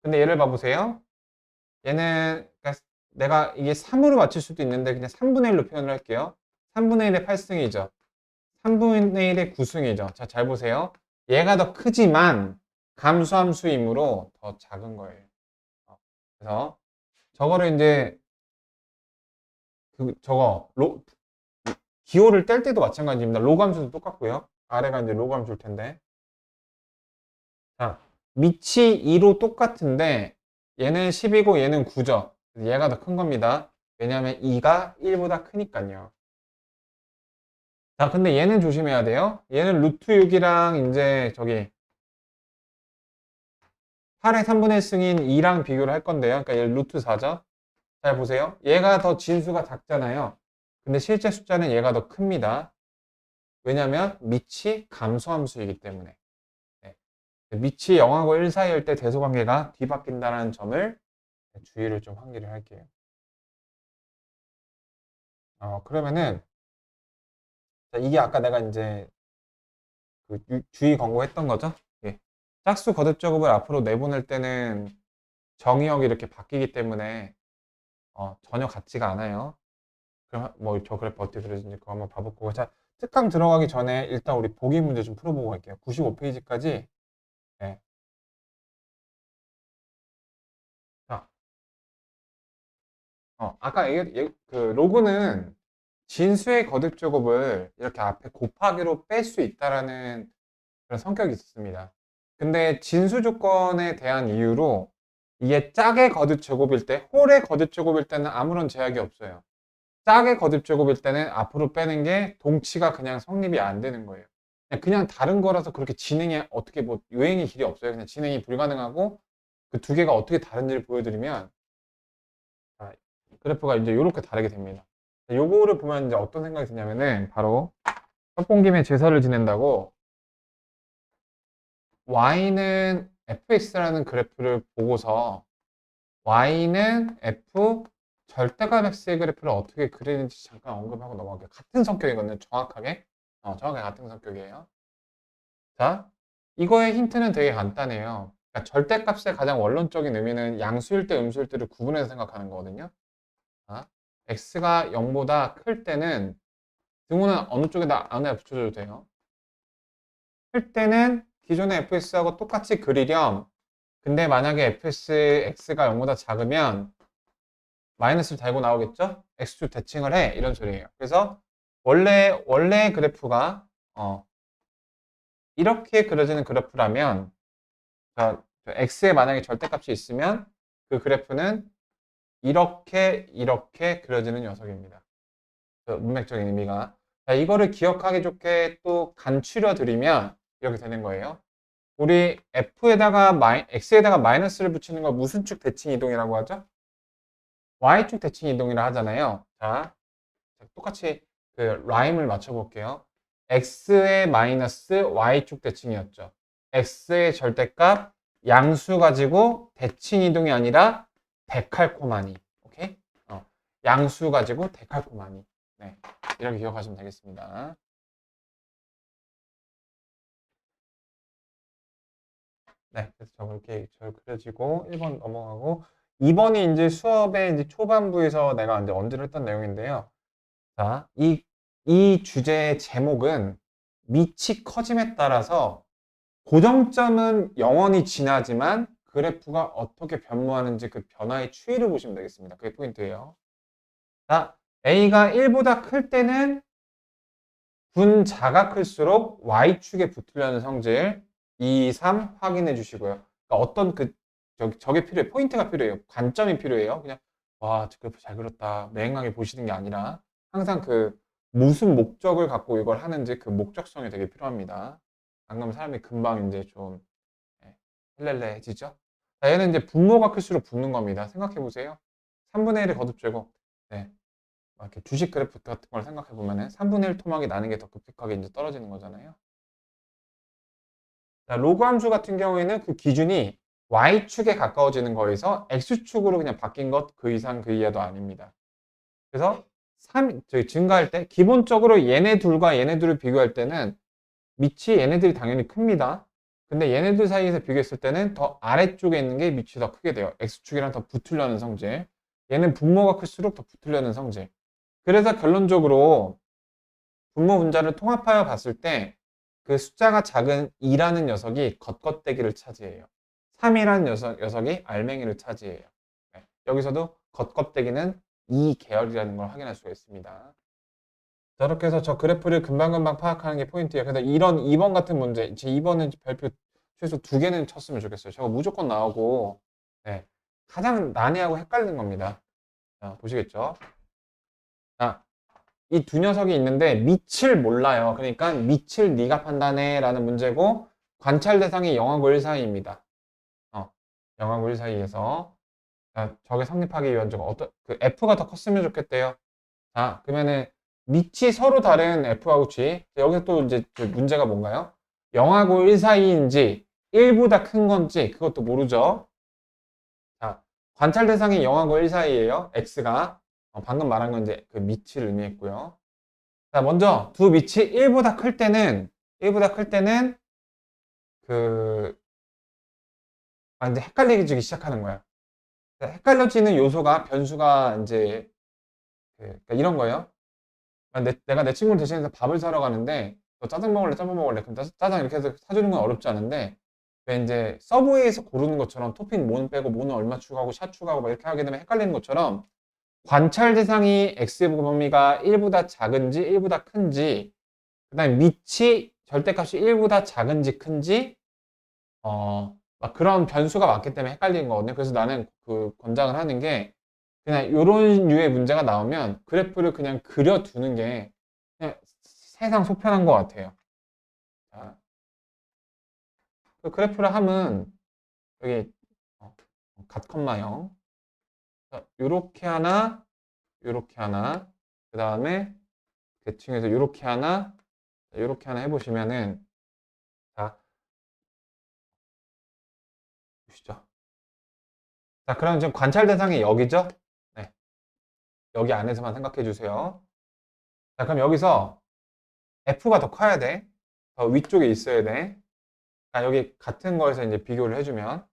근데 얘를 봐보세요. 얘는 그러니까 내가 이게 3으로 맞출 수도 있는데 그냥 3분의 1로 표현을 할게요. 3분의 1의 8승이죠. 3분의 1의 9승이죠. 자, 잘 보세요. 얘가 더 크지만 감수함수이므로 더 작은 거예요. 그래서 저거를 이제 기호를 뗄 때도 마찬가지입니다. 로감수도 똑같고요. 아래가 이제 로감수일 텐데. 자, 밑이 2로 똑같은데 얘는 10이고 얘는 9죠. 얘가 더 큰 겁니다. 왜냐하면 2가 1보다 크니까요. 자, 근데 얘는 조심해야 돼요. 얘는 루트 6이랑 이제 저기 8의 3분의 1 승인 2랑 비교를 할 건데요. 그러니까 얘 루트 4죠. 잘 보세요. 얘가 더 진수가 작잖아요. 근데 실제 숫자는 얘가 더 큽니다. 왜냐면 밑이 감소함수이기 때문에. 네. 밑이 0하고 1 사이일 때 대소관계가 뒤바뀐다는 점을 주의를 좀 환기를 할게요. 그러면은 이게 아까 내가 이제 그 주의 권고했던 거죠. 예. 짝수 거듭 제곱을 앞으로 내보낼 때는 정의역이 이렇게 바뀌기 때문에 전혀 같지가 않아요. 그럼 뭐 저 그래프 어떻게 그려지는지 그거 한번 봐볼게요. 자, 특강 들어가기 전에 일단 우리 보기 문제 좀 풀어보고 갈게요. 95페이지까지. 네. 자, 아까 그 로그는 진수의 거듭 제곱을 이렇게 앞에 곱하기로 뺄 수 있다라는 그런 성격이 있습니다. 근데 진수 조건에 대한 이유로 이게 짝의 거듭 제곱일 때, 홀의 거듭 제곱일 때는 아무런 제약이 없어요. 짝의 거듭 제곱일 때는 앞으로 빼는 게 동치가 그냥 성립이 안 되는 거예요. 그냥 다른 거라서 그렇게 진행이 어떻게 뭐 요행의 길이 없어요. 그냥 진행이 불가능하고 그 두 개가 어떻게 다른지를 보여드리면 그래프가 이제 이렇게 다르게 됩니다. 요거를 보면 이제 어떤 생각이 드냐면은 바로 첫 본 김에 제사를 지낸다고 y는 fx라는 그래프를 보고서 y는 f 절대값 x의 그래프를 어떻게 그리는지 잠깐 언급하고 넘어갈게요. 같은 성격이거든요. 정확하게. 정확하게 같은 성격이에요. 자, 이거의 힌트는 되게 간단해요. 그러니까 절대값의 가장 원론적인 의미는 양수일 때 음수일 때를 구분해서 생각하는 거거든요. 자, x가 0보다 클 때는 등호는 어느 쪽에다 안에 붙여줘도 돼요. 클 때는 기존의 fx하고 똑같이 그리렴. 근데 만약에 fx가 0보다 작으면 마이너스를 달고 나오겠죠? x축 대칭을 해. 이런 소리예요. 그래서 원래 그래프가 이렇게 그려지는 그래프라면 자, x에 만약에 절대값이 있으면 그 그래프는 이렇게 그려지는 녀석입니다. 그 문맥적인 의미가. 자, 이거를 기억하기 좋게 또 간추려 드리면 이렇게 되는 거예요. 우리 x에다가 마이너스를 붙이는 걸 무슨 축 대칭 이동이라고 하죠? y축 대칭 이동이라 하잖아요. 자, 똑같이 그 라임을 맞춰볼게요. x의 마이너스 y축 대칭이었죠. x의 절대값 양수 가지고 대칭 이동이 아니라 데칼코마니. 오케이? 양수 가지고 데칼코마니. 네, 이렇게 기억하시면 되겠습니다. 네, 그래서 저렇게 그려지고 1번 넘어가고 2번이 이제 수업의 이제 초반부에서 내가 이제 언제를 했던 내용인데요. 자, 이 주제의 제목은 밑이 커짐에 따라서 고정점은 영원히 지나지만 그래프가 어떻게 변모하는지 그 변화의 추이를 보시면 되겠습니다. 그게 포인트예요. 자, A가 1보다 클 때는 분자가 클수록 Y축에 붙으려는 성질 2, 3 확인해 주시고요. 그러니까 어떤 저게 필요해요. 포인트가 필요해요. 관점이 필요해요. 그냥 와, 저 그래프 잘 그렸다. 맹하게 보시는 게 아니라 항상 그 무슨 목적을 갖고 이걸 하는지 그 목적성이 되게 필요합니다. 안 그러면 사람이 금방 이제 좀 헬렐레해지죠. 자, 얘는 이제 분모가 클수록 붙는 겁니다. 생각해 보세요. 3분의 1의 거듭제곱. 네. 이렇게 주식 그래프 같은 걸 생각해 보면은 3분의 1 토막이 나는 게 더 급격하게 이제 떨어지는 거잖아요. 자, 로그 함수 같은 경우에는 그 기준이 y축에 가까워지는 거에서 x축으로 그냥 바뀐 것 그 이상 그 이하도 아닙니다. 그래서 저희 증가할 때 기본적으로 얘네 둘과 얘네 둘을 비교할 때는 밑이 얘네들이 당연히 큽니다. 근데 얘네들 사이에서 비교했을 때는 더 아래쪽에 있는 게 밑이 더 크게 돼요. x축이랑 더 붙으려는 성질. 얘는 분모가 클수록 더 붙으려는 성질. 그래서 결론적으로 분모 분자를 통합하여 봤을 때 그 숫자가 작은 2라는 녀석이 겉겉대기를 차지해요. 3이라는 녀석이 알맹이를 차지해요. 네. 여기서도 겉겉대기는 2 계열이라는 걸 확인할 수가 있습니다. 저렇게 해서 저 그래프를 금방금방 파악하는 게 포인트예요. 그래서 이런 2번 같은 문제, 제 2번은 별표 최소 2개는 쳤으면 좋겠어요. 저거 무조건 나오고 네. 가장 난해하고 헷갈리는 겁니다. 자, 보시겠죠? 자, 이 두 녀석이 있는데 밑을 몰라요. 그러니까 밑을 네가 판단해 라는 문제고 관찰 대상이 0하고 1 사이입니다. 0하고 1 사이에서 적의 성립하기 위한 적 그 F가 더 컸으면 좋겠대요. 자, 그러면은 밑이 서로 다른 F하고 G. 여기서 또 이제 그 문제가 뭔가요? 0하고 1 사이인지 1보다 큰 건지 그것도 모르죠. 자, 관찰 대상이 0하고 1 사이예요. X가. 방금 말한 건 이제 그 밑을 의미했고요. 자, 먼저 두 밑이 1보다 클 때는 그 이제 헷갈리기 시작하는 거야. 헷갈려지는 요소가 변수가 이제 그러니까 이런 거예요. 내가 내 친구를 대신해서 밥을 사러 가는데 너 짜장 먹을래 짬뽕 먹을래 그럼 짜장 이렇게 해서 사주는 건 어렵지 않은데 왜 이제 서브웨이에서 고르는 것처럼 토핑 뭐는 빼고 뭐는 얼마 추가하고 샷 추가하고 막 이렇게 하게 되면 헷갈리는 것처럼 관찰 대상이 x 범위가 1보다 작은지 1보다 큰지 그 다음에 밑이 절대값이 1보다 작은지 큰지 막 그런 변수가 많기 때문에 헷갈리는 거거든요. 그래서 나는 그 권장을 하는 게 그냥 이런 류의 문제가 나오면 그래프를 그냥 그려두는 게 그냥 세상 속편한 것 같아요. 자, 그 그래프를 하면 여기 갓,0 요렇게 하나 요렇게 하나 그 다음에 대칭해서 요렇게 하나 해보시면은 자 보시죠. 자, 그럼 지금 관찰 대상이 여기죠? 네, 여기 안에서만 생각해 주세요. 자, 그럼 여기서 F가 더 커야 돼. 더 위쪽에 있어야 돼. 자, 여기 같은 거에서 이제 비교를 해주면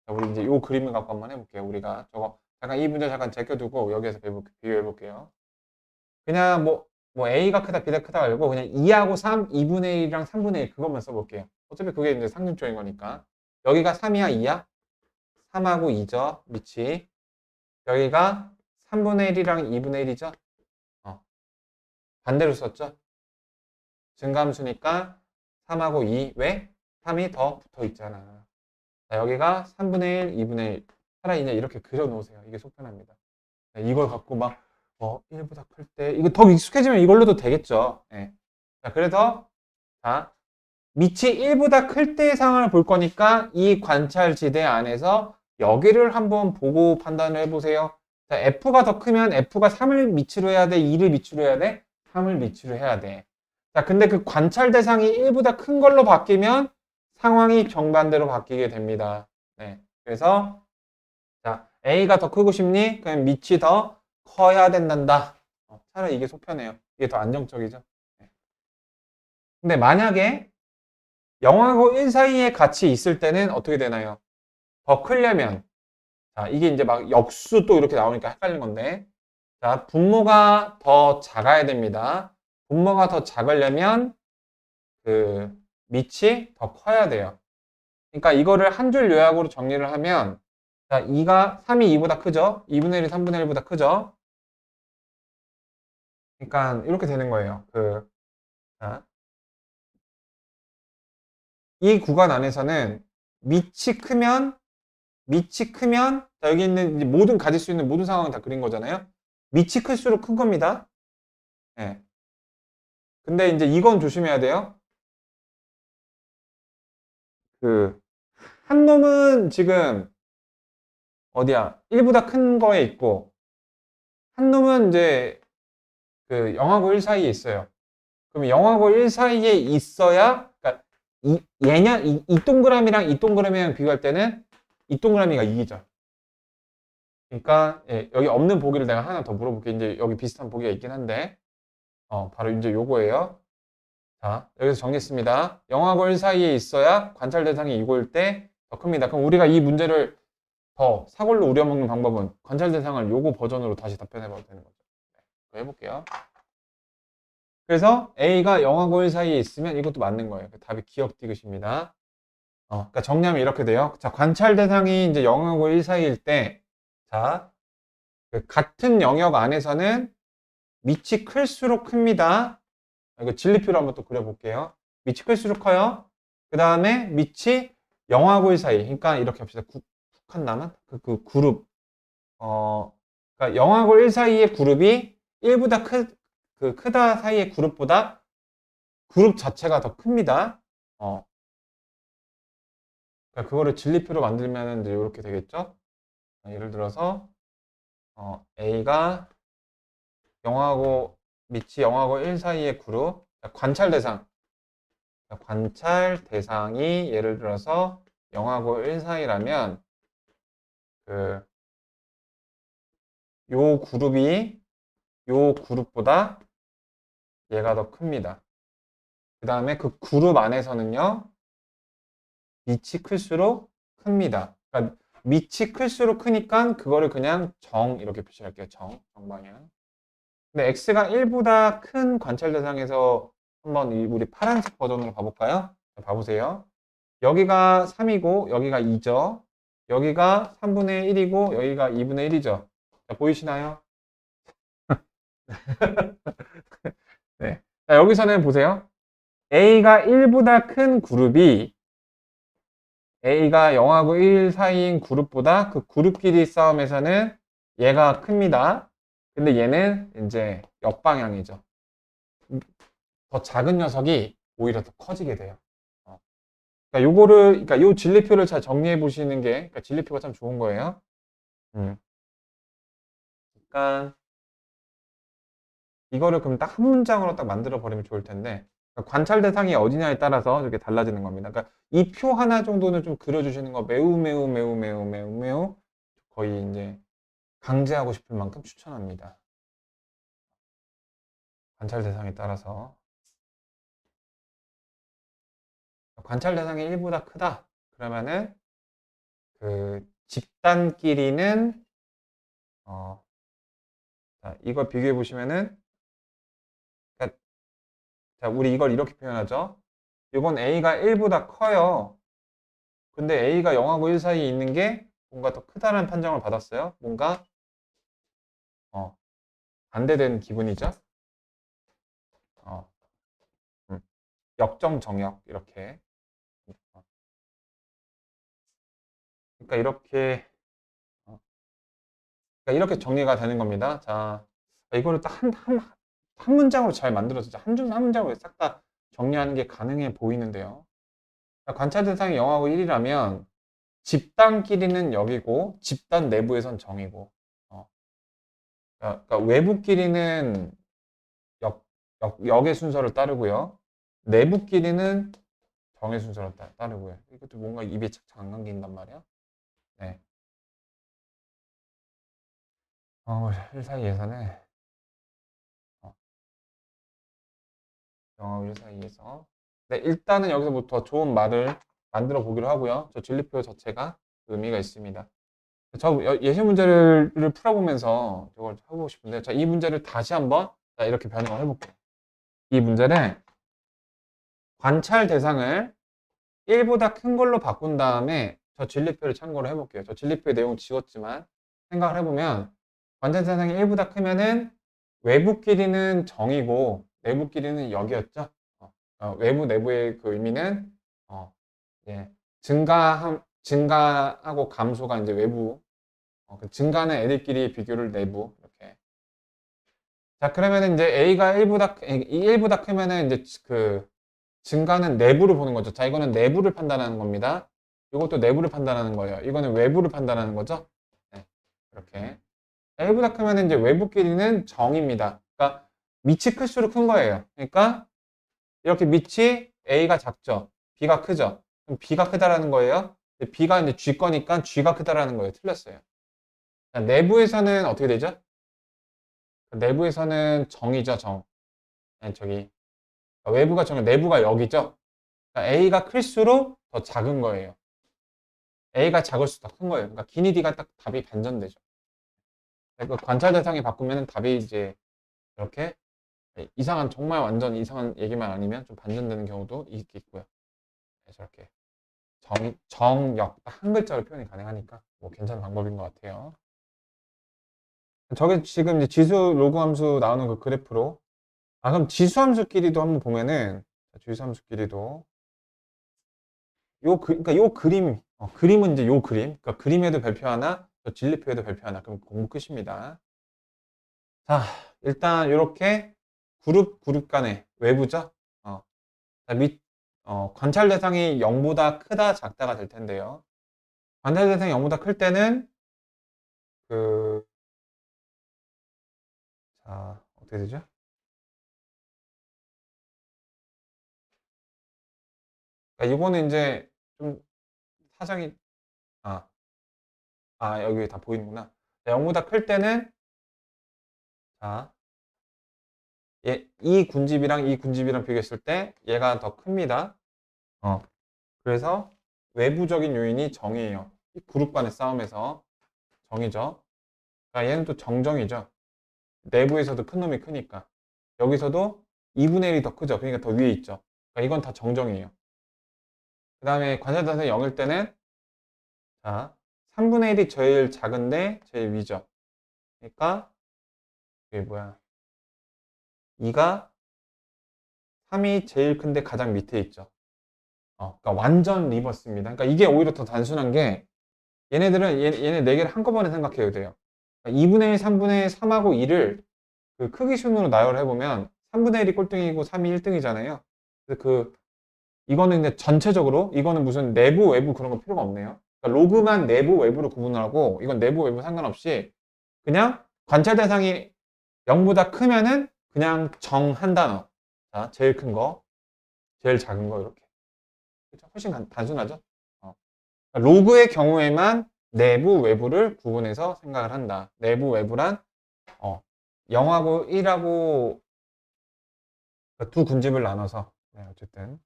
자, 우리 이제 요 그림을 갖고 한번 해볼게요. 우리가 저거 잠깐 이 문제 잠깐 제껴두고 여기에서 비교해 볼게요. 그냥 뭐 A가 크다 B가 크다 말고 그냥 2하고 3, 2분의 1이랑 3분의 1 그것만 써볼게요. 어차피 그게 이제 상등초인 거니까. 여기가 3이야 2야? 3하고 2죠 밑이. 여기가 3분의 1이랑 2분의 1이죠? 반대로 썼죠? 증감수니까 3하고 2. 왜? 3이 더 붙어 있잖아. 자, 여기가 3분의 1, 2분의 1. 차라리 이제 이렇게 그려 놓으세요. 이게 속편합니다. 네, 이걸 갖고 막, 1보다 클 때, 이거 더 익숙해지면 이걸로도 되겠죠. 네. 자, 그래서, 자, 밑이 1보다 클 때의 상황을 볼 거니까 이 관찰지대 안에서 여기를 한번 보고 판단을 해보세요. 자, F가 더 크면 F가 3을 밑으로 해야 돼? 2를 밑으로 해야 돼? 3을 밑으로 해야 돼. 자, 근데 그 관찰 대상이 1보다 큰 걸로 바뀌면 상황이 정반대로 바뀌게 됩니다. 네. 그래서, 자, A가 더 크고 싶니? 그럼 밑이 더 커야 된단다. 차라리 이게 속편해요. 이게 더 안정적이죠. 네. 근데 만약에 0하고 1 사이에 같이 있을 때는 어떻게 되나요? 더 크려면, 자, 이게 이제 막 역수 또 이렇게 나오니까 헷갈리는 건데, 자, 분모가 더 작아야 됩니다. 분모가 더 작으려면 그 밑이 더 커야 돼요. 그러니까 이거를 한 줄 요약으로 정리를 하면, 자, 3이 2보다 크죠? 2분의 1이 3분의 1보다 크죠? 그러니까 이렇게 되는 거예요. 자, 이 구간 안에서는 밑이 크면 자, 여기 있는 이제 모든 가질 수 있는 모든 상황을 다 그린 거잖아요. 밑이 클수록 큰 겁니다. 예. 근데 이제 이건 조심해야 돼요. 한 놈은 지금 어디야? 1보다 큰 거에 있고 한 놈은 이제 0하고 1 사이에 있어요. 그럼 0하고 1 사이에 있어야 그러니까 이 동그라미랑 이 동그라미랑 비교할 때는 이 동그라미가 이기죠. 그러니까 여기 없는 보기를 내가 하나 더 물어볼게. 이제 여기 비슷한 보기가 있긴 한데 바로 이제 요거예요. 자, 여기서 정리했습니다. 0하고 1 사이에 있어야 관찰 대상이 이거일 때 더 큽니다. 그럼 우리가 이 문제를 더 사골로 우려먹는 방법은 관찰 대상을 요거 버전으로 다시 답변해봐도 되는 거죠. 네, 해볼게요. 그래서 A가 0하고 1 사이에 있으면 이것도 맞는 거예요. 답이 기억 디귿입니다. 그러니까 정리하면 이렇게 돼요. 자, 관찰 대상이 이제 0하고 1 사이일 때, 자, 같은 영역 안에서는 밑이 클수록 큽니다. 이거 진리표로 한번 또 그려볼게요. 밑이 클수록 커요. 그 다음에 밑이 0하고 1 사이. 그러니까 이렇게 합시다. 국한 남은 그 그룹. 그러니까 0하고 1 사이의 그룹이 1보다 그 크다 사이의 그룹보다 그룹 자체가 더 큽니다. 그러니까 그거를 진리표로 만들면 이제 이렇게 되겠죠? 예를 들어서 A가 0하고 밑이 0하고 1 사이의 그룹 관찰 대상 관찰 대상이 예를 들어서 0하고 1 사이라면 그 요 그룹이 요 그룹보다 얘가 더 큽니다. 그 다음에 그 그룹 안에서는요 밑이 클수록 큽니다. 그러니까 밑이 클수록 크니까 그거를 그냥 정 이렇게 표시할게요. 정방향. 근데 x가 1보다 큰 관찰 대상에서 한번 우리 파란색 버전으로 봐볼까요? 봐보세요. 여기가 3이고 여기가 2죠. 여기가 3분의 1이고 여기가 2분의 1이죠. 자, 보이시나요? 네. 자, 여기서는 보세요. A가 1보다 큰 그룹이 A가 0하고 1 사이인 그룹보다 그 그룹끼리 싸움에서는 얘가 큽니다. 근데 얘는 이제 역방향이죠. 더 작은 녀석이 오히려 더 커지게 돼요. 그러니까 그러니까 요 진리표를 잘 정리해 보시는 게, 그러니까 진리표가 참 좋은 거예요. 그러니까 이거를 그럼 딱 한 문장으로 딱 만들어 버리면 좋을 텐데, 그러니까 관찰 대상이 어디냐에 따라서 이렇게 달라지는 겁니다. 그러니까 이 표 하나 정도는 좀 그려주시는 거 매우 거의 이제 강제하고 싶을 만큼 추천합니다. 관찰 대상에 따라서. 관찰 대상이 1보다 크다. 그러면은 그 집단끼리는 자, 이걸 비교해 보시면은 그러니까 자, 우리 이걸 이렇게 표현하죠. 이건 A가 1보다 커요. 근데 A가 0하고 1 사이에 있는 게 뭔가 더 크다는 판정을 받았어요. 뭔가 반대되는 기분이죠. 어, 역정 정역 이렇게. 그러니까 이렇게 정리가 되는 겁니다. 자, 이거를 딱 한 문장으로 잘 만들어서 한 문장으로 싹 다 정리하는 게 가능해 보이는데요. 관찰 대상이 0하고 1이라면 집단끼리는 역이고 집단 내부에선 정이고 그러니까 외부끼리는 역의 순서를 따르고요. 내부끼리는 정의 순서를 따르고요. 이것도 뭔가 입에 착착 안 감긴단 말이야. 네. 1 사이에서는 0하고 1 사이에서 네, 일단은 여기서부터 좋은 말을 만들어 보기로 하고요. 저 진리표 자체가 의미가 있습니다. 저 예시 문제를 풀어보면서 이걸 하고 싶은데, 자, 이 문제를 다시 한번 이렇게 변형을 해볼게요. 이 문제는 관찰 대상을 1보다 큰 걸로 바꾼 다음에 저 진리표를 참고를 해볼게요. 저 진리표의 내용 지웠지만 생각을 해보면 관찰 대상이 1보다 크면은 외부끼리는 정이고 내부끼리는 역이었죠. 외부 내부의 그 의미는 예, 증가하고 감소가 이제 외부 그 증가는 애들끼리 비교를 내부 이렇게. 자, 그러면은 이제 A가 1보다 크면은 이제 그 증가는 내부를 보는 거죠. 자, 이거는 내부를 판단하는 겁니다. 이것도 내부를 판단하는 거예요. 이거는 외부를 판단하는 거죠. 네, 이렇게. A보다 크면은 이제 외부끼리는 정입니다. 그러니까 밑이 클수록 큰 거예요. 그러니까 이렇게 밑이 A가 작죠. B가 크죠. 그럼 B가 크다라는 거예요. B가 이제 G 거니까 G가 크다라는 거예요. 틀렸어요. 자, 내부에서는 어떻게 되죠? 내부에서는 정이죠, 정. 아니, 외부가 정이, 내부가 여기죠. 그러니까 A가 클수록 더 작은 거예요. A가 작을수록 더 큰 거예요. 그러니까 기니디가 딱 답이 반전되죠. 그러니까 관찰 대상이 바꾸면 답이 이제 이렇게 정말 완전 이상한 얘기만 아니면 좀 반전되는 경우도 있고요. 그래서 이렇게 정역, 한 글자로 표현이 가능하니까 뭐 괜찮은 방법인 것 같아요. 저게 지금 이제 지수 로그 함수 나오는 그 그래프로 그럼 지수 함수끼리도 한번 보면은 지수 함수끼리도 그러니까 요 그림은 이제 요 그림. 그러니까 그림에도 별표 하나, 진리표에도 별표 하나. 그럼 공부 끝입니다. 자, 일단 이렇게 그룹 간의 외부죠. 자, 관찰 대상이 0보다 크다, 작다가 될 텐데요. 관찰 대상이 0보다 클 때는 그, 자, 어떻게 되죠? 그러니까 이거는 이제 좀 사정이, 아, 여기 다 보이는구나. 0보다 클 때는, 자, 이 군집이랑 이 군집이랑 비교했을 때 얘가 더 큽니다. 그래서 외부적인 요인이 정이에요. 이 그룹 간의 싸움에서 정이죠. 자, 얘는 또 정정이죠. 내부에서도 큰 놈이 크니까. 여기서도 2분의 1이 더 크죠. 그러니까 더 위에 있죠. 그러니까 이건 다 정정이에요. 그 다음에 관찰자에서 0일 때는, 자, 3분의 1이 제일 작은데 제일 위죠. 그러니까 이게 뭐야? 2가 3이 제일 큰데 가장 밑에 있죠. 그러니까 완전 리버스입니다. 그러니까 이게 오히려 더 단순한 게, 얘네들은 얘네 4개를 한꺼번에 생각해야 돼요. 그러니까 2분의 1, 3분의 3하고 2를 그 크기 순으로 나열을 해보면 3분의 1이 꼴등이고 3이 1등이잖아요. 이거는 근데 전체적으로, 이거는 무슨 내부, 외부 그런 거 필요가 없네요. 그러니까 로그만 내부, 외부로 구분을 하고, 이건 내부, 외부 상관없이 그냥 관찰 대상이 0보다 크면은 그냥 정 한 단어. 자, 제일 큰 거, 제일 작은 거, 이렇게. 그쵸? 훨씬 단순하죠? 그러니까 로그의 경우에만 내부, 외부를 구분해서 생각을 한다. 내부, 외부란, 어, 0하고 1하고 두 군집을 나눠서, 네, 어쨌든.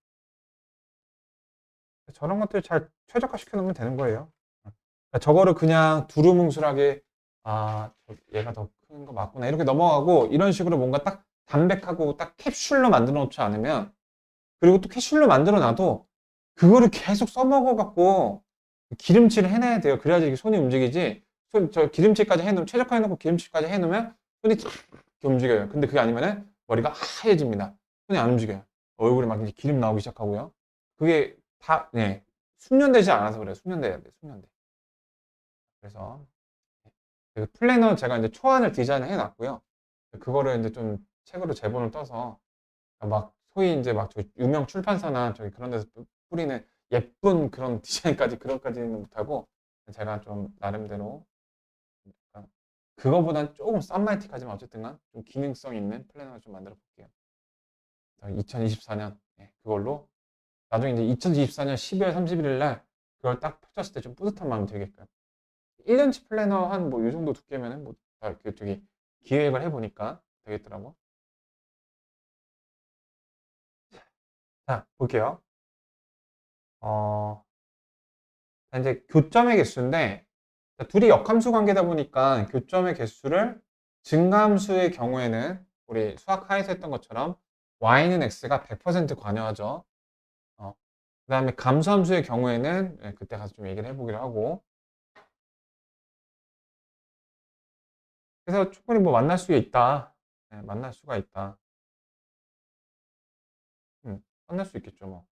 저런 것들 잘 최적화시켜 놓으면 되는 거예요. 그러니까 저거를 그냥 두루뭉술하게, 얘가 더 큰 거 맞구나, 이렇게 넘어가고, 이런 식으로 뭔가 딱 담백하고 딱 캡슐로 만들어 놓지 않으면, 그리고 또 캡슐로 만들어 놔도 그거를 계속 써먹어 갖고 기름칠을 해놔야 돼요. 그래야지 이게 손이 움직이지. 저 기름칠까지 해놓으면, 최적화해 놓고 기름칠까지 해놓으면 손이 쫙 이렇게 움직여요. 근데 그게 아니면은 머리가 하얘집니다. 손이 안 움직여요. 얼굴에 막 이제 기름 나오기 시작하고요. 그게 다, 네, 숙련되지 않아서 그래요. 숙련돼야 돼, 숙련돼. 그래서 그 플래너 제가 이제 초안을 디자인을 해놨고요. 그거를 이제 좀 책으로 제본을 떠서 막 소위 이제 막 저 유명 출판사나 저기 그런 데서 뿌리는 예쁜 그런 디자인까지 그런까지는 못하고, 제가 좀 나름대로 약간 그거보단 조금 썸마이틱하지만 어쨌든 간좀 기능성 있는 플래너를 좀 만들어 볼게요. 2024년 그걸로 나중에 이제 2024년 12월 31일 날 그걸 딱 펼쳤을 때 좀 뿌듯한 마음이 들게끔, 1년치 플래너 한 뭐 이 정도 두께면은 뭐 이렇게 되게 기획을 해보니까 되겠더라고. 자, 볼게요. 어, 이제 교점의 개수인데, 둘이 역함수 관계다 보니까 교점의 개수를 증가함수의 경우에는 우리 수학 하에서 했던 것처럼 y는 x가 100% 관여하죠. 그 다음에 감수함수의 경우에는 그때 가서 좀 얘기를 해보기로 하고, 그래서 충분히 뭐 만날 수 있다. 만날 수가 있다. 만날 수 있겠죠, 뭐.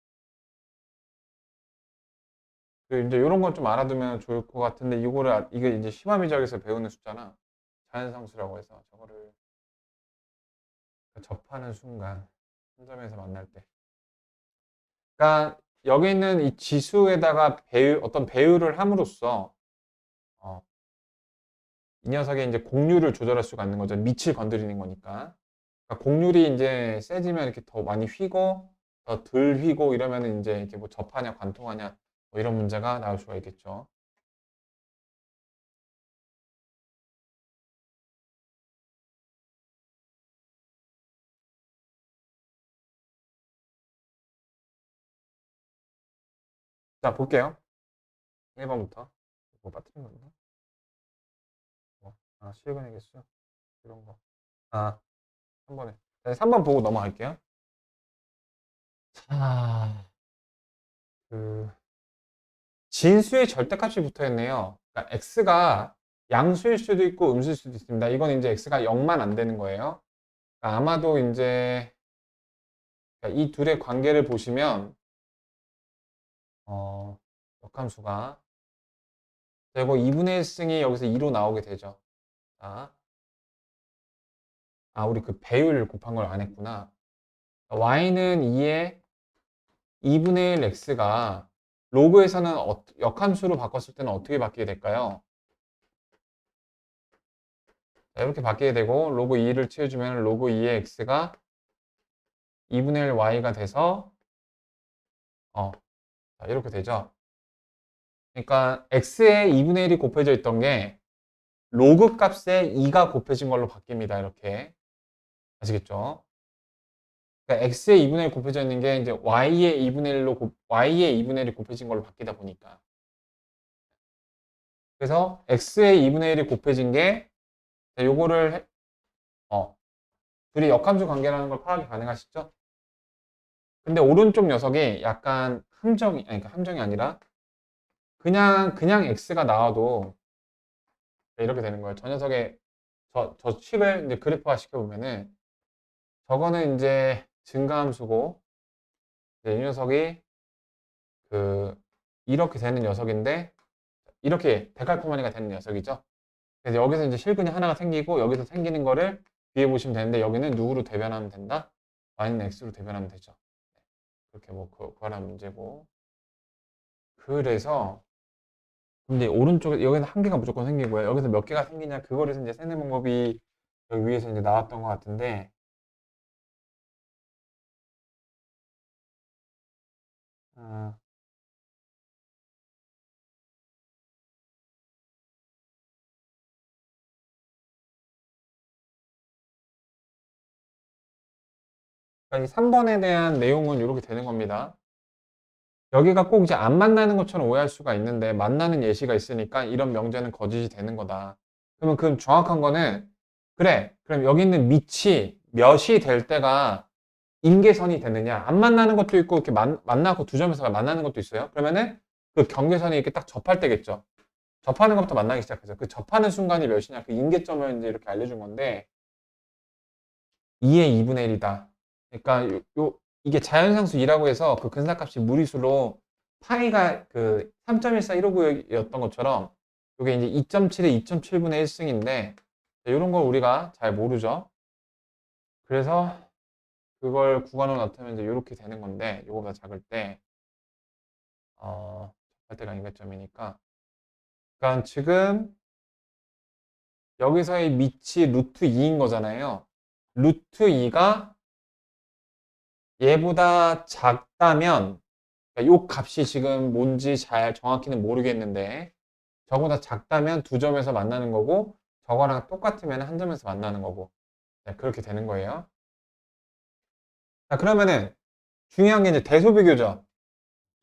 이제 이런 걸 좀 알아두면 좋을 것 같은데, 이게 이제 심화미적에서 배우는 숫자나 자연상수라고 해서 저거를 접하는 순간, 한 점에서 만날 때. 그러니까 여기 있는 이 지수에다가 어떤 배율을 함으로써, 어, 이 녀석의 이제 공률을 조절할 수가 있는 거죠. 밑을 건드리는 거니까. 그러니까 공률이 이제 세지면 이렇게 더 많이 휘고, 더 덜 휘고 이러면 이제 이렇게 뭐 접하냐, 관통하냐, 뭐 이런 문제가 나올 수가 있겠죠. 자, 볼게요. 1번부터. 뭐 빠뜨린 건가? 실근의 개수. 이런 거. 3번에. 3번 보고 넘어갈게요. 자, 그, 진수의 절대값이 붙어 있네요. 그러니까 x가 양수일 수도 있고 음수일 수도 있습니다. 이건 이제 x가 0만 안 되는 거예요. 그러니까 아마도 이제 이 둘의 관계를 보시면, 역함수가 되고 2분의 1승이 여기서 2로 나오게 되죠. 자, 우리 그 배율 곱한 걸 안 했구나. y는 2의 2분의 1 x가 로그에서는 역함수로 바꿨을 때는 어떻게 바뀌게 될까요? 자, 이렇게 바뀌게 되고 로그 2를 채워주면 로그 2의 x가 2분의 1 y가 돼서 자, 이렇게 되죠. 그러니까 x에 2분의 1이 곱해져 있던 게 로그 값에 2가 곱해진 걸로 바뀝니다. 이렇게 아시겠죠? 그러니까 x에 2분의 1 곱해져 있는 게 이제 y에 2분의 1로 y에 2분의 1이 곱해진 걸로 바뀌다 보니까 그래서 x에 2분의 1이 곱해진 게 요거를 둘이 역함수 관계라는 걸 파악이 가능하시죠? 근데 오른쪽 녀석이 약간 함정이 아니 그러니까 함정이 아니라 그냥 x가 나와도 이렇게 되는 거예요. 저 녀석의 저 칩을 이제 그래프화 시켜보면은 저거는 이제 증가함수고 이제 이 녀석이 이렇게 되는 녀석인데 이렇게 데칼코마니가 되는 녀석이죠. 그래서 여기서 이제 실근이 하나가 생기고 여기서 생기는 거를 위에 보시면 되는데 여기는 누구로 대변하면 된다? y는 x로 대변하면 되죠. 그렇게 뭐 구하라는 문제고. 그래서 근데 오른쪽에 여기서 한 개가 무조건 생기고요. 여기서 몇 개가 생기냐 그거를 이제 세는 방법이 여기 위에서 이제 나왔던 것 같은데 아, 그러니까 이 3번에 대한 내용은 이렇게 되는 겁니다. 여기가 꼭 이제 안 만나는 것처럼 오해할 수가 있는데 만나는 예시가 있으니까 이런 명제는 거짓이 되는 거다. 그러면 그 정확한 거는 그래. 그럼 여기 있는 밑이 몇이 될 때가 인계선이 되느냐? 안 만나는 것도 있고 이렇게 만나고 두 점에서 만나는 것도 있어요. 그러면은 그 경계선이 이렇게 딱 접할 때겠죠. 접하는 것부터 만나기 시작해서 그 접하는 순간이 몇이냐? 그 인계점을 이제 이렇게 알려준 건데 2의 2분의 1이다. 그러니까 이게 자연상수 2라고 해서 그 근사값이 무리수로 파이가 그 3.1415였던 것처럼 이게 이제 2.7에 2.7분의 1승인데 이런 걸 우리가 잘 모르죠. 그래서 그걸 구간으로 나타내면 이제 이렇게 되는 건데 이거보다 작을 때 할 때가 인계점이니까 그러니까 지금 여기서의 밑이 루트 2인 거잖아요. 루트 2가 얘보다 작다면 그러니까 요 값이 지금 뭔지 잘 정확히는 모르겠는데 저보다 작다면 두 점에서 만나는 거고 저거랑 똑같으면 한 점에서 만나는 거고 네, 그렇게 되는 거예요. 자 그러면은 중요한 게 이제 대소비교죠.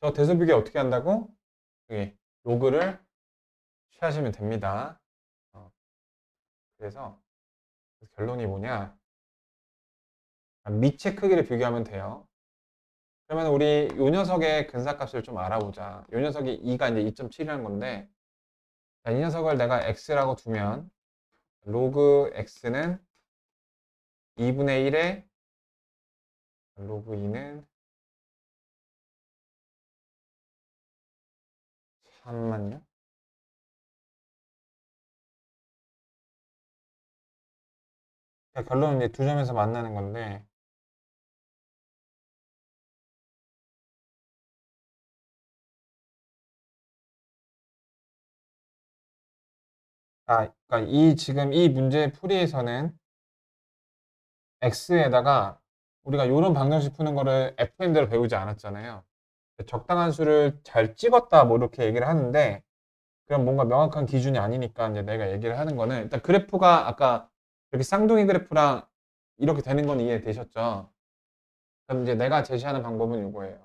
저 대소비교 어떻게 한다고? 여기 로그를 취하시면 됩니다. 그래서 결론이 뭐냐? 밑의 크기를 비교하면 돼요. 그러면 우리 요 녀석의 근사값을 좀 알아보자. 요 녀석이 2가 이제 2.7이라는 건데 자, 이 녀석을 내가 x라고 두면 로그 x는 2분의 1에 로그 2는 잠만요. 결론은 이제 두 점에서 만나는 건데 그러니까 지금 이 문제 풀이에서는 x에다가 우리가 이런 방정식 푸는 거를 fn대로 배우지 않았잖아요. 적당한 수를 잘 찍었다 뭐 이렇게 얘기를 하는데 그럼 뭔가 명확한 기준이 아니니까 이제 내가 얘기를 하는 거는 일단 그래프가 아까 이렇게 쌍둥이 그래프랑 이렇게 되는 건 이해되셨죠? 그럼 이제 내가 제시하는 방법은 이거예요.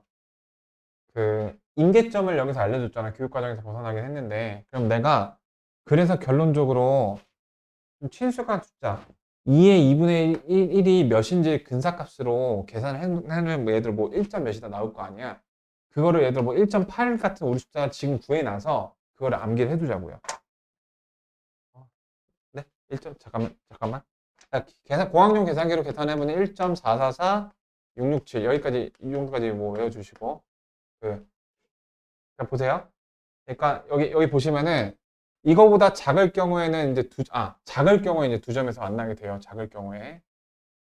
그 임계점을 여기서 알려줬잖아. 교육과정에서 벗어나긴 했는데 그럼 내가 그래서 결론적으로 좀 친숙한 숫자 2의 2분의 1이 몇인지 근사값으로 계산을 해놓으면 뭐 예를 들어 뭐 1점 몇이다 나올 거 아니야. 그거를 예를 들어 뭐 1.8 같은 우리 숫자가 지금 구해놔서 그거를 암기를 해두자고요. 네? 1점 잠깐만. 계산 고학용 계산기로 계산해보면 1.444667 여기까지 이 정도까지 뭐 외워주시고 그 자, 보세요. 그러니까 여기 보시면은 이거보다 작을 경우에는 이제 작을 경우에 이제 두 점에서 만나게 돼요. 작을 경우에.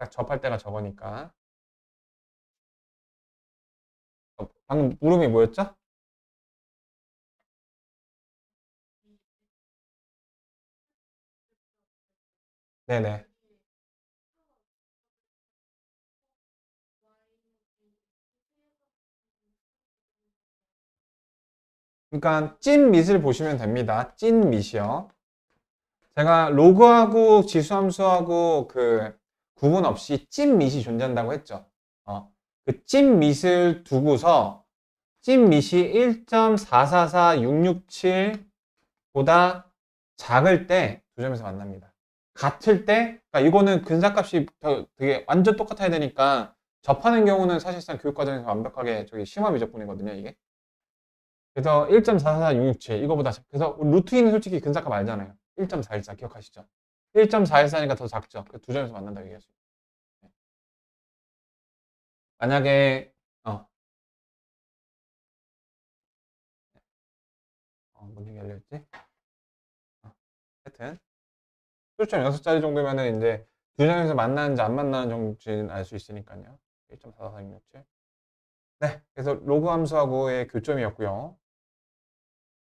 딱 접할 때가 적으니까. 방금 물음이 뭐였죠? 네네. 그러니까 찐 밑을 보시면 됩니다. 찐 밑이요. 제가 로그하고 지수함수하고 그 구분 없이 찐 밑이 존재한다고 했죠. 그 찐 밑을 두고서 찐 밑이 1.444667보다 작을 때 두 점에서 만납니다. 같을 때, 그러니까 이거는 근사값이 되게 완전 똑같아야 되니까 접하는 경우는 사실상 교육과정에서 완벽하게 저기 심화 미적분이거든요, 이게. 그래서 1.444667 이거보다 그래서 루트 인은 솔직히 근사값 알잖아요. 1.414 기억하시죠? 1.414니까 더 작죠. 그 두 점에서 만난다고 얘기했어요. 만약에 문이 열렸지? 하여튼 수점 6자리 정도면은 이제 두 점에서 만나는지 안 만나는 정도는 알 수 있으니까요. 1.44667. 네, 그래서 로그 함수하고의 교점이었고요.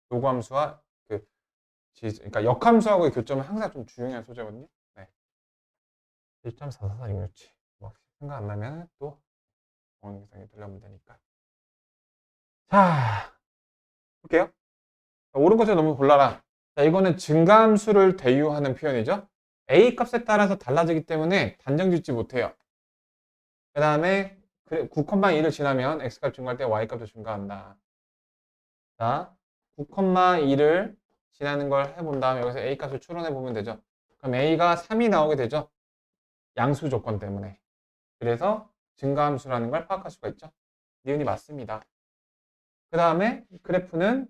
로그 함수와 그러니까 역함수하고의 교점은 항상 좀 중요한 소재거든요. 네. 1.44467. 뭐 생각 안 나면 또 동영상에 들려보면 되니까. 자, 볼게요. 오른쪽에 너무 골라라. 자, 이거는 증가함수를 대유하는 표현이죠. A 값에 따라서 달라지기 때문에 단정 짓지 못해요. 그 다음에 9,2를 지나면 X값 증가할 때 Y값도 증가한다. 자, 9,2를 지나는 걸 해본 다음에 여기서 A값을 추론해 보면 되죠. 그럼 A가 3이 나오게 되죠. 양수 조건 때문에. 그래서 증가함수라는 걸 파악할 수가 있죠. 니은이 맞습니다. 그 다음에 그래프는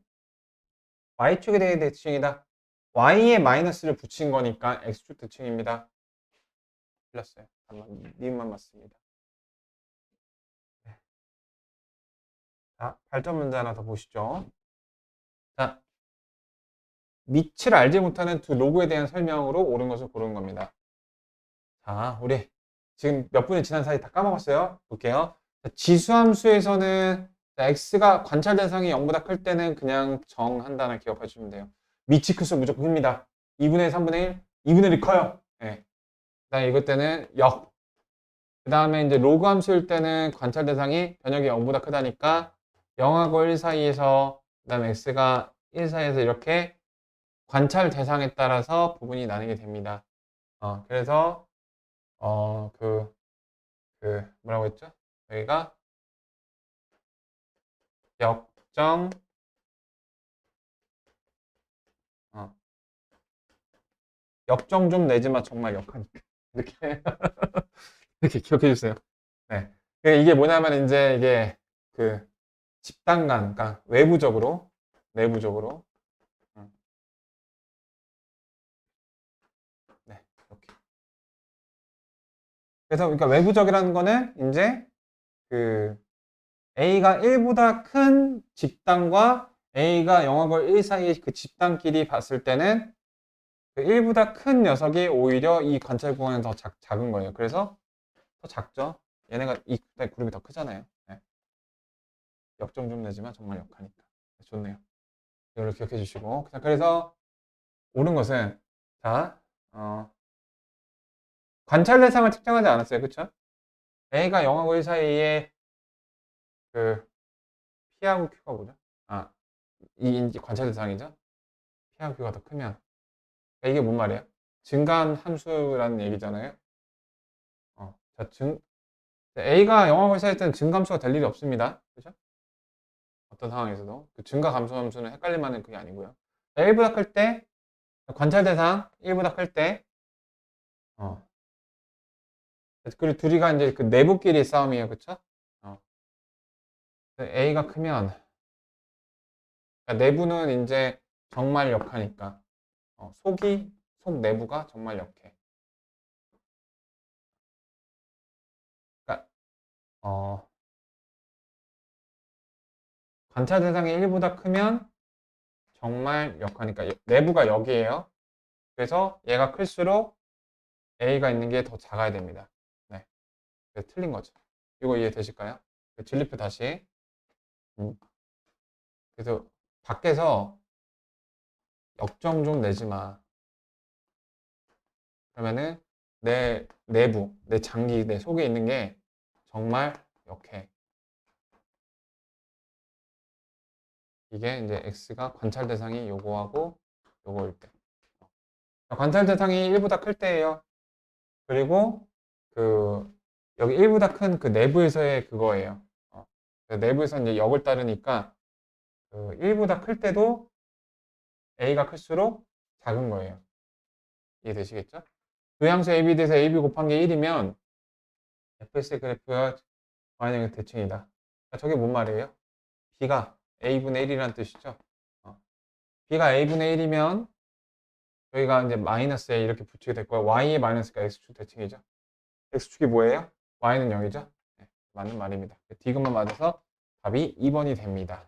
Y축에 대해 대칭이다. Y에 마이너스를 붙인 거니까 X축 대칭입니다. 틀렸어요. 니은만 맞습니다. 네. 자, 발전 문제 하나 더 보시죠. 자, 밑을 알지 못하는 두 로그에 대한 설명으로 옳은 것을 고르는 겁니다. 자, 우리 지금 몇 분이 지난 사이 다 까먹었어요. 볼게요. 자, 지수함수에서는 x가 관찰 대상이 0보다 클 때는 그냥 정한다는 기억해 주시면 돼요. 밑이 클수록 무조건 큽니다. 2분의 1, 3분의 1, 2분의 1이 커요. 네. 그다음에 이것 때는 역. 그 다음에 이제 로그 함수일 때는 관찰 대상이 변역이 0보다 크다니까 0하고 1 사이에서 그 다음에 x가 1 사이에서 이렇게 관찰 대상에 따라서 부분이 나뉘게 됩니다. 그래서 어, 그, 뭐라고 했죠? 여기가 역정, 어, 역정 좀 내지만 정말 역하니까. 이렇게, 이렇게 기억해 주세요. 네. 이게 뭐냐면 이제 이게 그 집단 간, 그러니까 외부적으로, 내부적으로. 네, 이렇게. 그래서 그러니까 외부적이라는 거는 이제 그 A가 1보다 큰 집단과 A가 0하고 1 사이의 그 집단끼리 봤을 때는 그 1보다 큰 녀석이 오히려 이 관찰 구간은 더 작은 거예요. 그래서 더 작죠. 얘네가 이 그룹이 더 크잖아요. 네. 역정 좀 내지만 정말 역하니까. 좋네요. 이걸 기억해 주시고. 그래서 옳은 것은 자, 관찰 대상을 특정하지 않았어요. 그쵸? A가 0하고 1 사이에 그 P하고 Q가 뭐죠? 이 관찰 대상이죠. P하고 Q가 더 크면 그러니까 이게 뭔 말이에요? 증가한 함수라는 얘기잖아요. 자, A가 0하고 1 사이일 때는 증감수가 될 일이 없습니다. 그죠? 어떤 상황에서도 그 증가 감소 함수는 헷갈릴 만한 그게 아니고요. 1보다 클 때, 관찰 대상 1보다 클 때, 그리고 둘이가 이제 그 내부끼리 싸움이에요. 그쵸? A가 크면, 그러니까 내부는 이제 정말 역하니까, 속 내부가 정말 역해. 그러니까, 관찰 대상이 1보다 크면 정말 역하니까, 내부가 여기에요. 그래서 얘가 클수록 A가 있는 게 더 작아야 됩니다. 네. 틀린 거죠. 이거 이해되실까요? 진리표 다시. 그래서 밖에서 역정 좀 내지 마. 그러면은 내 내부, 내 장기, 내 속에 있는 게 정말 역해. 이게 이제 X가 관찰 대상이 요거하고 요거일 때. 관찰 대상이 1보다 클 때예요. 그리고 그 여기 1보다 큰 그 내부에서의 그거예요. 내부에서 이제 역을 따르니까 그 1보다 클 때도 A가 클수록 작은 거예요. 이해되시겠죠? 두 향수 AB 대해서 AB 곱한 게 1이면 FS의 그래프가 과연형의 대칭이다. 그러니까 저게 뭔 말이에요? B가 A분의 1이라는 뜻이죠. B가 A분의 1이면 여기가 이제 마이너스에 이렇게 붙이게 될 거예요. Y의 마이너스가 X축 대칭이죠. X축이 뭐예요? Y는 0이죠. 네, 맞는 말입니다. 디귿만 맞아서 답이 2번이 됩니다.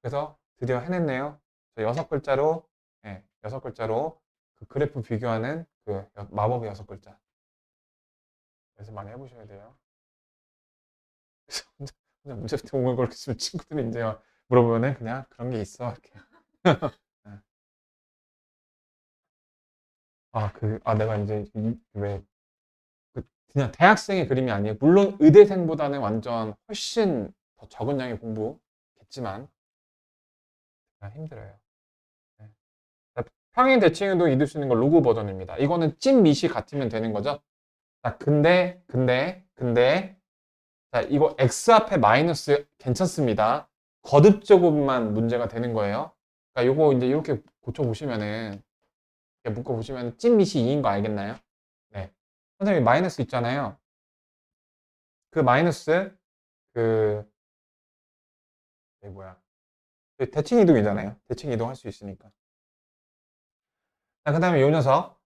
그래서 드디어 해냈네요. 저 6글자로, 네, 6글자로 그 그래프 비교하는 그 마법의 6글자. 그래서 많이 해보셔야 돼요. 그래서 혼자 문제부터 오글거리고 있으면 친구들이 이제 물어보면은 그냥 그런 게 있어. 이렇게. 네. 내가 이제 왜 그냥 대학생의 그림이 아니에요. 물론 의대생보다는 완전 훨씬 더 적은 양의 공부겠지만 힘들어요. 네. 평행 대칭에도 이룰 수 있는 건 로그 버전입니다. 이거는 찐 밑이 같으면 되는 거죠. 자, 근데 자, 이거 x 앞에 마이너스 괜찮습니다. 거듭제곱만 문제가 되는 거예요. 그러니까 이거 이제 이렇게 고쳐보시면은 이렇게 묶어보시면 찐 밑이 2인 거 알겠나요? 네. 선생님 마이너스 있잖아요. 그 마이너스 그 뭐야? 그 대칭 이동이잖아요. 대칭 이동할 수 있으니까. 자, 그다음에 요 녀석.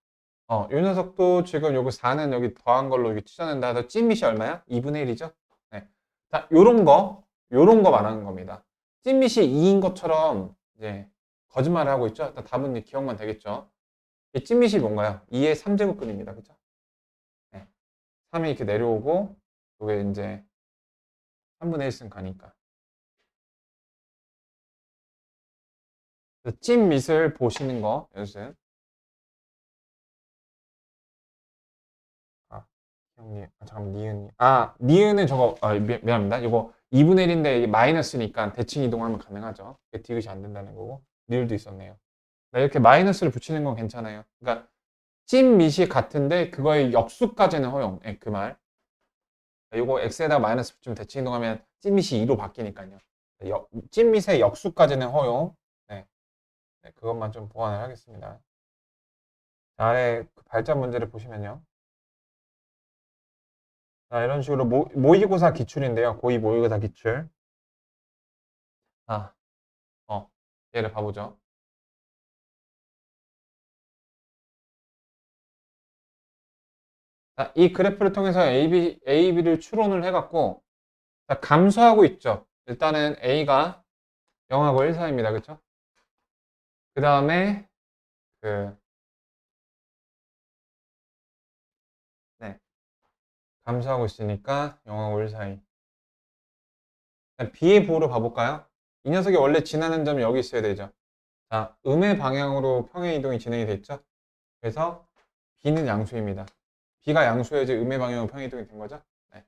요 녀석도 지금 요거 4는 여기 더한 걸로 여기 치자는다 해서 찐 밑이 얼마야? 2분의 1이죠? 네. 자, 요런 거 말하는 겁니다. 찐 밑이 2인 것처럼 이제 거짓말을 하고 있죠? 일단 답은 이제 기억만 되겠죠? 이 찐 밑이 뭔가요? 2의 3제곱근입니다. 그죠? 네. 3이 이렇게 내려오고, 요게 이제 3분의 1승 가니까. 찐 밑을 보시는 거, 연습. 형님, 잠깐만, 니은. 니은은 저거, 미안합니다. 이거 2분의 1인데 마이너스니까 대칭 이동하면 가능하죠. 디귿이 안 된다는 거고. 리을도 있었네요. 이렇게 마이너스를 붙이는 건 괜찮아요. 그러니까 찐 밑이 같은데 그거의 역수까지는 허용. 네, 그 말. 이거 x에다가 마이너스 붙이면 대칭 이동하면 찐 밑이 2로 바뀌니까요. 찐 밑의 역수까지는 허용. 네. 네, 그것만 좀 보완을 하겠습니다. 아래 그 발전 문제를 보시면요. 자, 이런 식으로 모의고사 기출인데요. 고2 모의고사 기출. 아, 얘를 봐보죠. 자, 이 그래프를 통해서 AB를 추론을 해갖고, 자, 감소하고 있죠. 일단은 A가 0하고 1 사이입니다. 그쵸? 그 다음에, 네. 감소하고 있으니까 0하고 1 사이. B의 부호를 봐볼까요? 이 녀석이 원래 지나는 점이 여기 있어야 되죠. 자, 음의 방향으로 평행 이동이 진행이 됐죠? 그래서 B는 양수입니다. B가 양수여야지 음의 방향으로 평행 이동이 된 거죠? 네.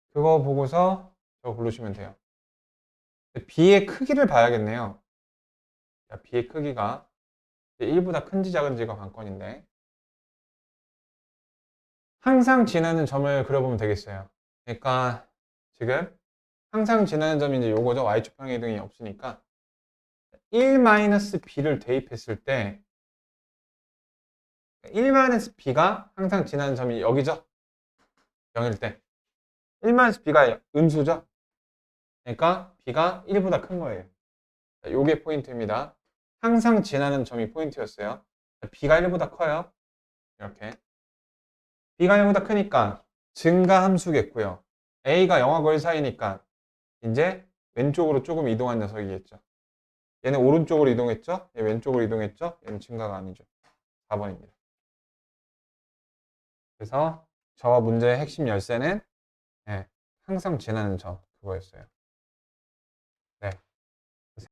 그거 보고서 저거 고르시면 돼요. B의 크기를 봐야겠네요. 자, B의 크기가 1보다 큰지 작은지가 관건인데 항상 지나는 점을 그려보면 되겠어요. 그러니까 지금 항상 지나는 점이 이제 요거죠. y축 평행 이동이 없으니까 1-b를 대입했을 때 1-b가 항상 지나는 점이 여기죠. 0일 때 1-b가 음수죠. 그러니까 b가 1보다 큰 거예요. 요게 포인트입니다. 항상 지나는 점이 포인트였어요. b가 1보다 커요. 이렇게 b가 1보다 크니까 증가 함수겠고요. a가 0하고 1 사이니까 이제 왼쪽으로 조금 이동한 녀석이겠죠. 얘는 오른쪽으로 이동했죠? 얘 왼쪽으로 이동했죠? 얘는 증가가 아니죠. 4번입니다. 그래서 저 문제의 핵심 열쇠는 예, 항상 지나는 점 그거였어요.